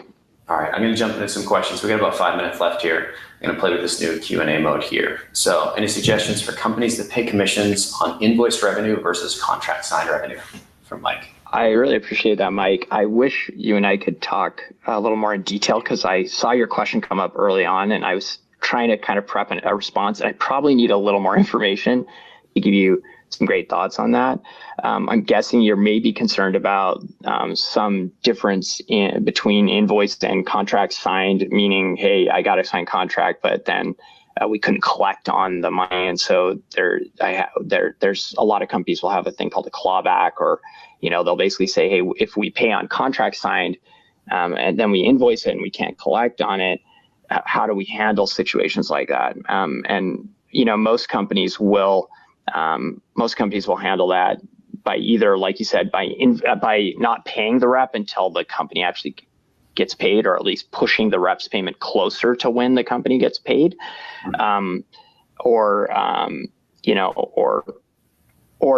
All right, I'm going to jump into some questions. We got about 5 minutes left here. I'm going to play with this new Q&A mode here. So, any suggestions for companies that pay commissions on invoiced revenue versus contract signed revenue? From Mike. I really appreciate that, Mike. I wish you and I could talk a little more in detail because I saw your question come up early on and I was trying to kind of prep a response. And I probably need a little more information to give you some great thoughts on that. I'm guessing you're maybe concerned about some difference between invoiced and contract signed, meaning, hey, I got a signed contract, but then we couldn't collect on the money. And so there's a lot of companies will have a thing called a clawback, or they'll basically say, hey, if we pay on contract signed and then we invoice it and we can't collect on it, how do we handle situations like that? And most companies will handle that by either, like you said, by not paying the rep until the company actually gets paid, or at least pushing the rep's payment closer to when the company gets paid, or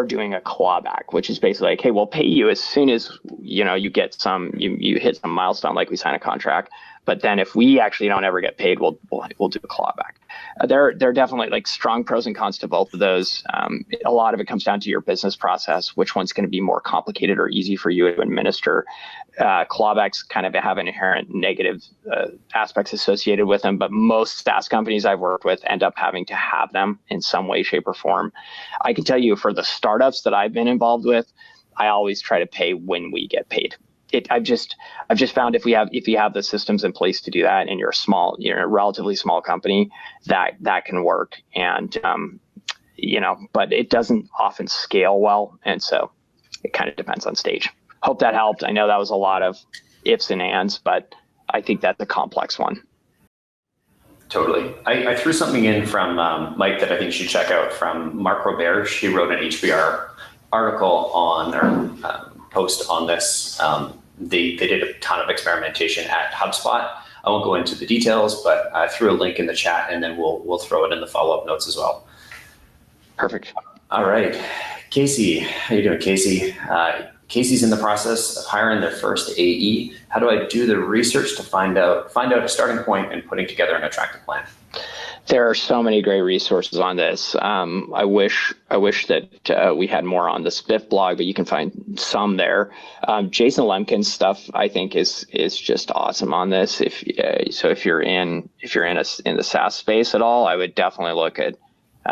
doing a clawback, which is basically like, hey, we'll pay you as soon as you get you hit some milestone, like we sign a contract. But then if we actually don't ever get paid, we'll do a clawback. There are definitely like strong pros and cons to both of those. A lot of it comes down to your business process, which one's going to be more complicated or easy for you to administer. Clawbacks kind of have an inherent negative aspects associated with them, but most SaaS companies I've worked with end up having to have them in some way, shape, or form. I can tell you for the startups that I've been involved with, I always try to pay when we get paid. I've just found if you have the systems in place to do that, and you're a relatively small company, that can work. And but it doesn't often scale well, and so it kind of depends on stage. Hope that helped. I know that was a lot of ifs and ands, but I think that's a complex one. Totally. I threw something in from Mike that I think you should check out from Mark Roberge. He wrote an HBR article on or post on this. They did a ton of experimentation at HubSpot. I won't go into the details, but I threw a link in the chat, and then we'll throw it in the follow-up notes as well. Perfect. All right. Casey, how you doing, Casey? Casey's in the process of hiring their first AE. How do I do the research to find out a starting point and putting together an attractive plan? There are so many great resources on this. I wish that we had more on the Spiff blog, but you can find some there. Jason Lemkin's stuff, I think, is just awesome on this. If you're in the SaaS space at all, I would definitely look at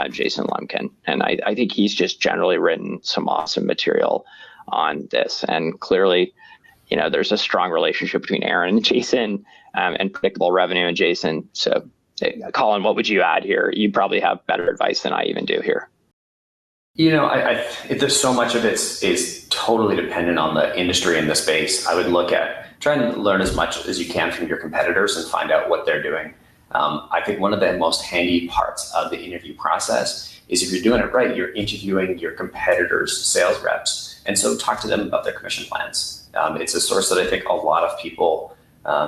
Jason Lemkin, and I think he's just generally written some awesome material on this. And clearly, there's a strong relationship between Aaron and Jason, and predictable revenue and Jason. So, Collin, what would you add here? You probably have better advice than I even do here. There's so much of it is totally dependent on the industry and the space. I would look at try and learn as much as you can from your competitors and find out what they're doing. I think one of the most handy parts of the interview process is if you're doing it right, you're interviewing your competitors' sales reps. And so talk to them about their commission plans. It's a source that I think a lot of people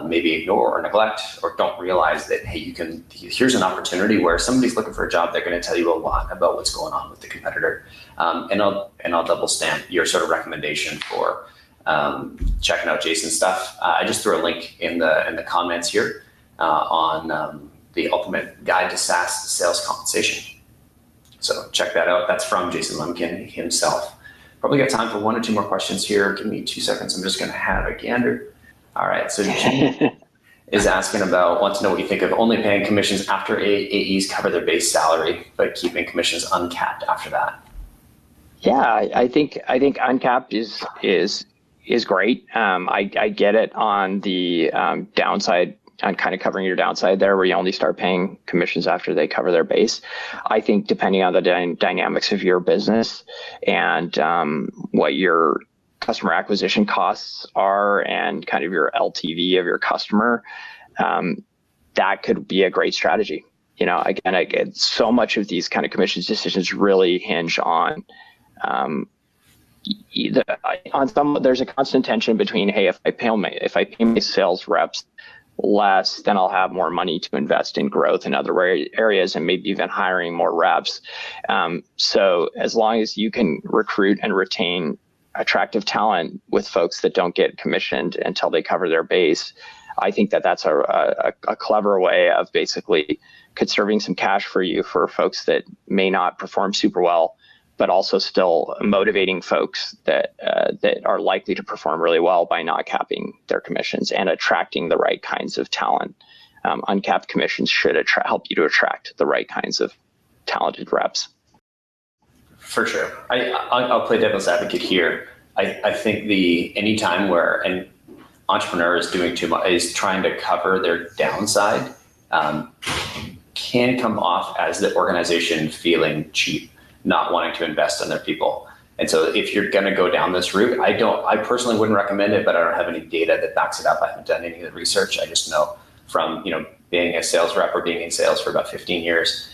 maybe ignore or neglect or don't realize that, hey, here's an opportunity where somebody's looking for a job. They're going to tell you a lot about what's going on with the competitor. And I'll double stamp your sort of recommendation for checking out Jason's stuff. I just threw a link in the comments here on the Ultimate Guide to SaaS Sales Compensation. So check that out. That's from Jason Lemkin himself. Probably got time for one or two more questions here. Give me 2 seconds. I'm just going to have a gander. All right. So Jim is asking wants to know what you think of only paying commissions after AEs cover their base salary, but keeping commissions uncapped after that. Yeah, I think uncapped is great. I get it on the downside, on kind of covering your downside there, where you only start paying commissions after they cover their base. I think depending on the dynamics of your business and what your customer acquisition costs are and kind of your LTV of your customer, that could be a great strategy. Again, I get so much of these kind of commissions decisions really hinge on there's a constant tension between, hey, if I pay my sales reps less, then I'll have more money to invest in growth in other areas and maybe even hiring more reps. So as long as you can recruit and retain attractive talent with folks that don't get commissioned until they cover their base, I think that's a clever way of basically conserving some cash for you for folks that may not perform super well, but also still motivating folks that are likely to perform really well by not capping their commissions and attracting the right kinds of talent. Uncapped commissions should help you to attract the right kinds of talented reps. For sure. I'll play devil's advocate here. I think any time where an entrepreneur is doing too much, is trying to cover their downside, can come off as the organization feeling cheap, not wanting to invest in their people. And so if you're going to go down this route, I personally wouldn't recommend it, but I don't have any data that backs it up. I haven't done any of the research. I just know from, being a sales rep or being in sales for about 15 years,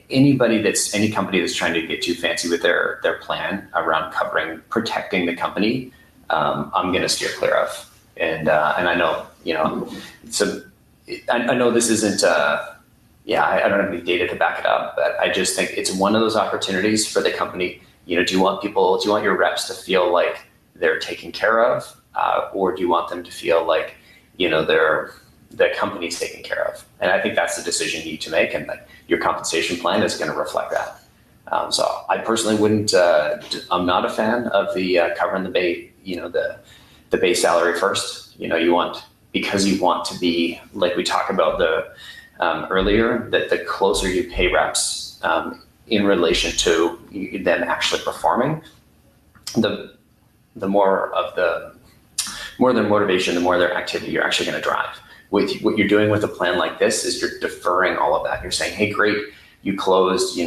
any company that's trying to get too fancy with their plan around protecting the company, I'm going to steer clear of. And I know, so I know this isn't, I don't have any data to back it up, but I just think it's one of those opportunities for the company. Do you want your reps to feel like they're taken care of, or do you want them to feel like, the company's taken care of? And I think that's the decision you need to make, and your compensation plan is going to reflect that. So I personally wouldn't. I'm not a fan of the covering the base, the base salary first. Because you want to be, like we talked about earlier, that the closer you pay reps in relation to them actually performing, the more their motivation, the more their activity you're actually going to drive. With what you're doing with a plan like this is you're deferring all of that. You're saying, hey, great, you closed,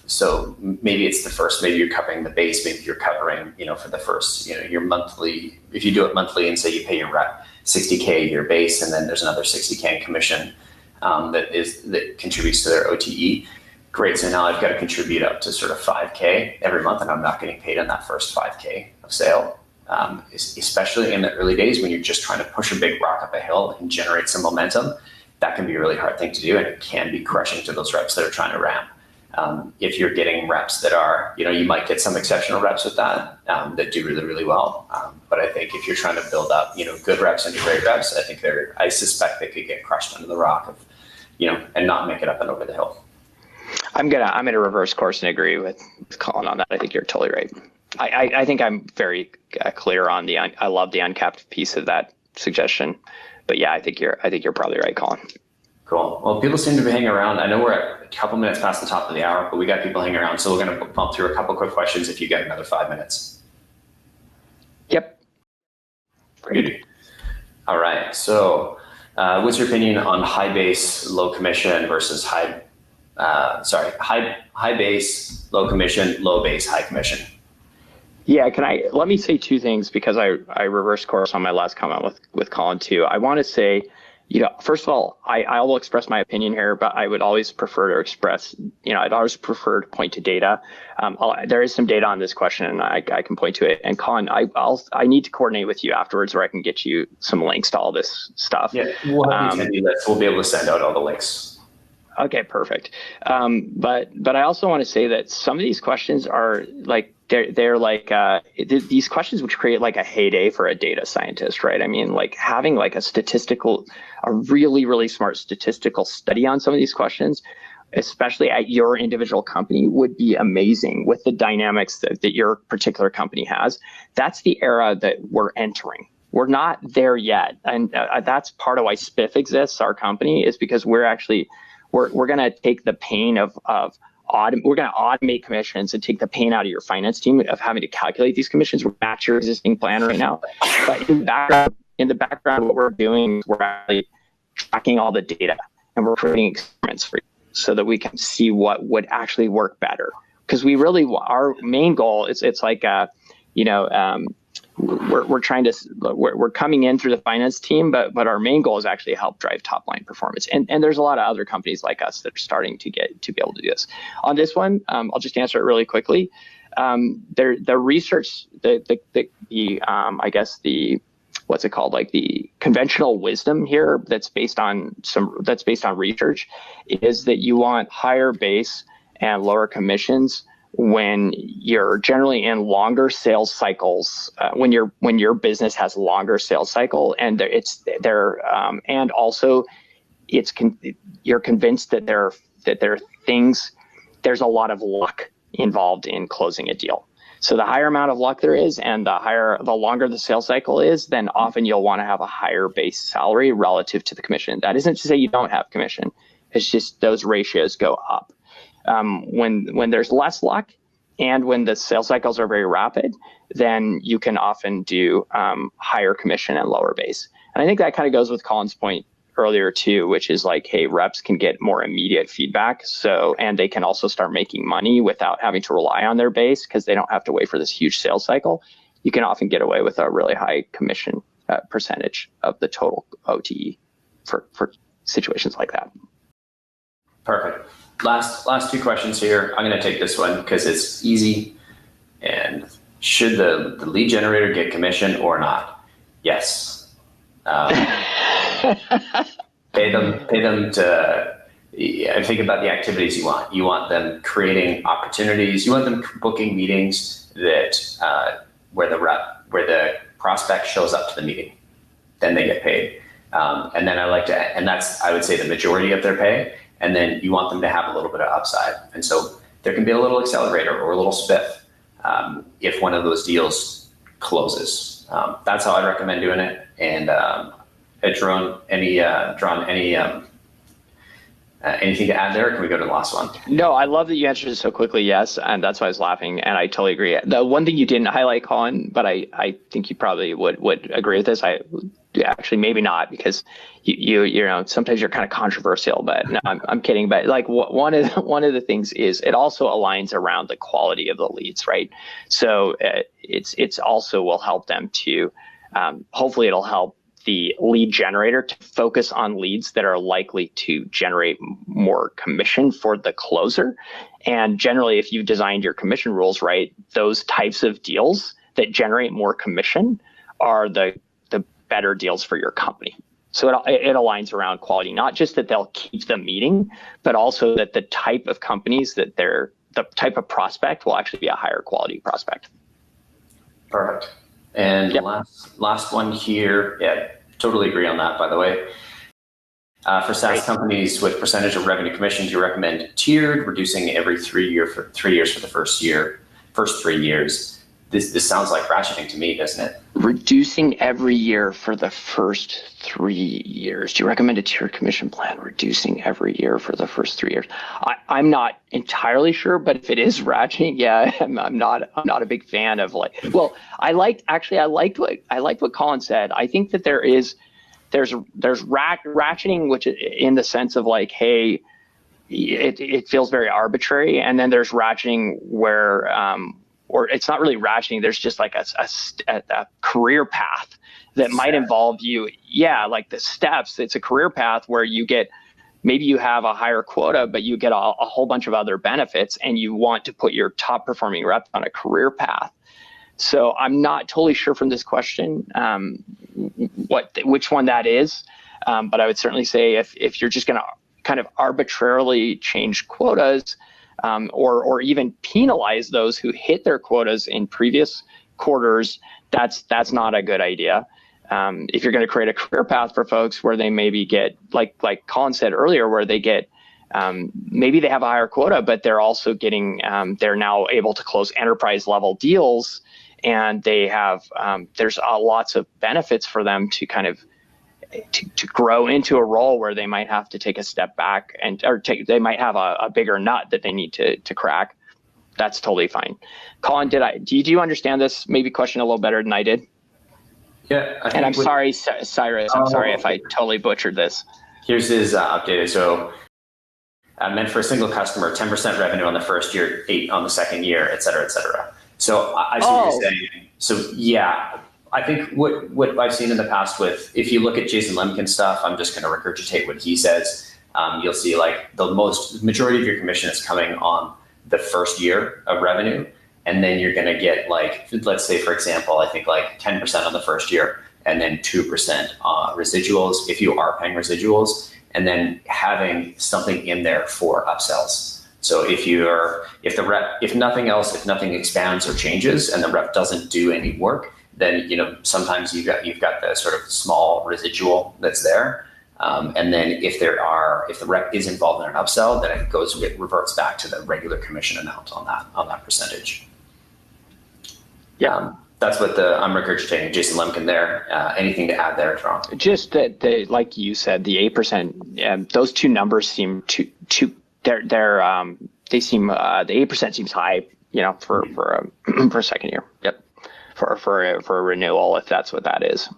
so maybe it's the first, maybe you're covering the base, maybe you're covering, for the first, your monthly, if you do it monthly and say you pay your rep $60K your base, and then there's another $60K in commission that contributes to their OTE. Great, so now I've got to contribute up to sort of $5K every month, and I'm not getting paid on that first $5K of sale. Especially in the early days when you're just trying to push a big rock up a hill and generate some momentum, that can be a really hard thing to do, and it can be crushing to those reps that are trying to ramp. If you're getting reps that are, you might get some exceptional reps with that do really, really well. But I think if you're trying to build up, good reps into great reps, I suspect they could get crushed under the rock of, and not make it up and over the hill. I'm gonna reverse course and agree with Collin on that. I think you're totally right. I think I'm very clear on I love the uncapped piece of that suggestion, but yeah, I think you're probably right, Collin. Cool. Well, people seem to be hanging around. I know we're at a couple minutes past the top of the hour, but we got people hanging around, so we're going to bump through a couple quick questions if you get another 5 minutes. Great. All right. So what's your opinion on high base, low commission versus high base, low commission, low base, high commission? Yeah, let me say two things because I reversed course on my last comment with Collin too. I want to say, first of all, I will express my opinion here, but I would always prefer to express, I'd always prefer to point to data. There is some data on this question and I can point to it. And Collin, I need to coordinate with you afterwards where I can get you some links to all this stuff. Yeah, we'll have the attendee list. We'll be able to send out all the links. Okay, perfect. But I also want to say that some of these questions are like, they're like these questions which create like a heyday for a data scientist, right? I mean, like having like a really, really smart statistical study on some of these questions, especially at your individual company, would be amazing with the dynamics that your particular company has. That's the era that we're entering. We're not there yet. And that's part of why Spiff exists, our company, is because we're going to take the pain of we're going to automate commissions and take the pain out of your finance team of having to calculate these commissions. We're at your existing plan right now. But in the background, what we're doing is we're actually tracking all the data and we're creating experiments for you so that we can see what would actually work better. Because our main goal is we're coming in through the finance team, but our main goal is actually to help drive top line performance. And there's a lot of other companies like us that are starting to be able to do this. On this one, I'll just answer it really quickly. The research, I guess what's it called? Like the conventional wisdom here that's based on research is that you want higher base and lower commissions when you're generally in longer sales cycles, when your business has longer sales cycle, and and also you're convinced that there are things, there's a lot of luck involved in closing a deal. So the higher amount of luck there is, and the longer the sales cycle is, then often you'll want to have a higher base salary relative to the commission. That isn't to say you don't have commission. It's just those ratios go up. When there's less luck and when the sales cycles are very rapid, then you can often do higher commission and lower base. And I think that kind of goes with Collin's point earlier too, which is like, hey, reps can get more immediate feedback. And they can also start making money without having to rely on their base because they don't have to wait for this huge sales cycle. You can often get away with a really high commission percentage of the total OTE for situations like that. Perfect. Last two questions here. I'm going to take this one because it's easy. And should the lead generator get commission or not? Yes. Pay them to think about the activities you want. You want them creating opportunities. You want them booking meetings that where the prospect shows up to the meeting. Then they get paid. And then that's, I would say, the majority of their pay. And then you want them to have a little bit of upside. And so there can be a little accelerator or a little spiff if one of those deals closes. That's how I'd recommend doing it. And Jeron, anything to add there? Or can we go to the last one? No, I love that you answered it so quickly. Yes, and that's why I was laughing. And I totally agree. The one thing you didn't highlight, Collin, but I think you probably would agree with this. Actually, maybe not, because you know sometimes you're kind of controversial. But no, I'm kidding. But like one of the things is it also aligns around the quality of the leads, right? So it's also will help them to hopefully it'll help the lead generator to focus on leads that are likely to generate more commission for the closer. And generally, if you've designed your commission rules right, those types of deals that generate more commission are the better deals for your company. So it aligns around quality, not just that they'll keep the meeting, but also that the type of companies that the type of prospect will actually be a higher quality prospect. Perfect. And yep. last one here. Yeah, totally agree on that, by the way. For SaaS companies with percentage of revenue commissions, you recommend tiered, reducing every 3 years for the first 3 years. this sounds like ratcheting to me, doesn't it? Reducing every year for the first 3 years. Do you recommend a tiered commission plan? Reducing every year for the first 3 years. I'm not entirely sure, but if it is ratcheting, yeah, I'm not a big fan of like. Well, I liked what Collin said. I think that there's ratcheting, which in the sense of like, hey, it feels very arbitrary, and then there's ratcheting where or it's not really ratcheting. There's just like a career path that might involve you. Yeah, like the steps. It's a career path where maybe you have a higher quota, but you get a whole bunch of other benefits, and you want to put your top performing rep on a career path. So I'm not totally sure from this question which one that is, but I would certainly say if you're just going to kind of arbitrarily change quotas, or even penalize those who hit their quotas in previous quarters, that's not a good idea. If you're going to create a career path for folks where they maybe get, like Collin said earlier, where they get, maybe they have a higher quota, but they're also getting, they're now able to close enterprise level deals, and they have, there's lots of benefits for them to kind of to grow into a role where they might have to take a step back they might have a bigger nut that they need to crack. That's totally fine. Collin, do you understand this maybe question a little better than I did? Yeah. And I'm sorry, Cyrus, I'm sorry if I totally butchered this. Here's his updated. So meant for a single customer, 10% revenue on the first year, 8 on the second year, et cetera, et cetera. So I see what you're saying. So yeah, I think what I've seen in the past if you look at Jason Lemkin's stuff, I'm just going to regurgitate what he says. You'll see like the majority of your commission is coming on the first year of revenue. And then you're going to get like, let's say, for example, I think like 10% on the first year, and then 2% residuals if you are paying residuals, and then having something in there for upsells. So if nothing expands or changes and the rep doesn't do any work, then sometimes you've got the sort of small residual that's there, and then if the rep is involved in an upsell, then it reverts back to the regular commission amount on that percentage. Yeah, that's what I'm regurgitating Jason Lemkin there. Anything to add there, Jeron? Just that like you said, the 8%, those two numbers seem they seem the 8% seems high, for a second year. Yep. For a renewal, if that's what that is.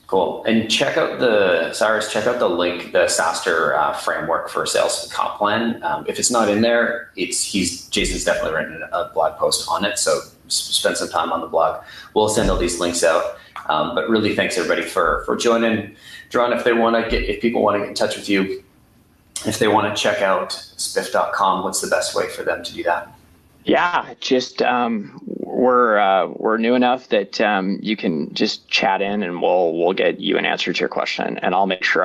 Cool. And check out the link, the SaaStr framework for sales comp plan. If it's not in there, Jason's definitely written a blog post on it. So spend some time on the blog. We'll send all these links out. But really, thanks everybody for joining. Jeron, if people want to get in touch with you, if they want to check out spiff.com, what's the best way for them to do that? Yeah, just we're new enough that you can just chat in, and we'll get you an answer to your question. And I'll make sure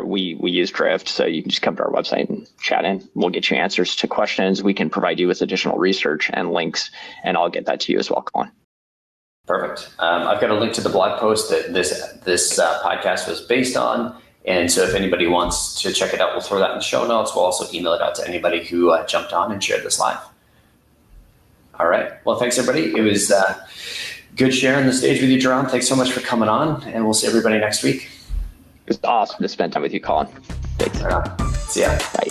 we use Drift, so you can just come to our website and chat in. We'll get you answers to questions. We can provide you with additional research and links, and I'll get that to you as well, Collin. Perfect. I've got a link to the blog post that this podcast was based on. And so if anybody wants to check it out, we'll throw that in the show notes. We'll also email it out to anybody who jumped on and shared this live. All right. Well, thanks, everybody. It was good sharing the stage with you, Jeron. Thanks so much for coming on, and we'll see everybody next week. It's awesome to spend time with you, Collin. Thanks. See ya. Bye.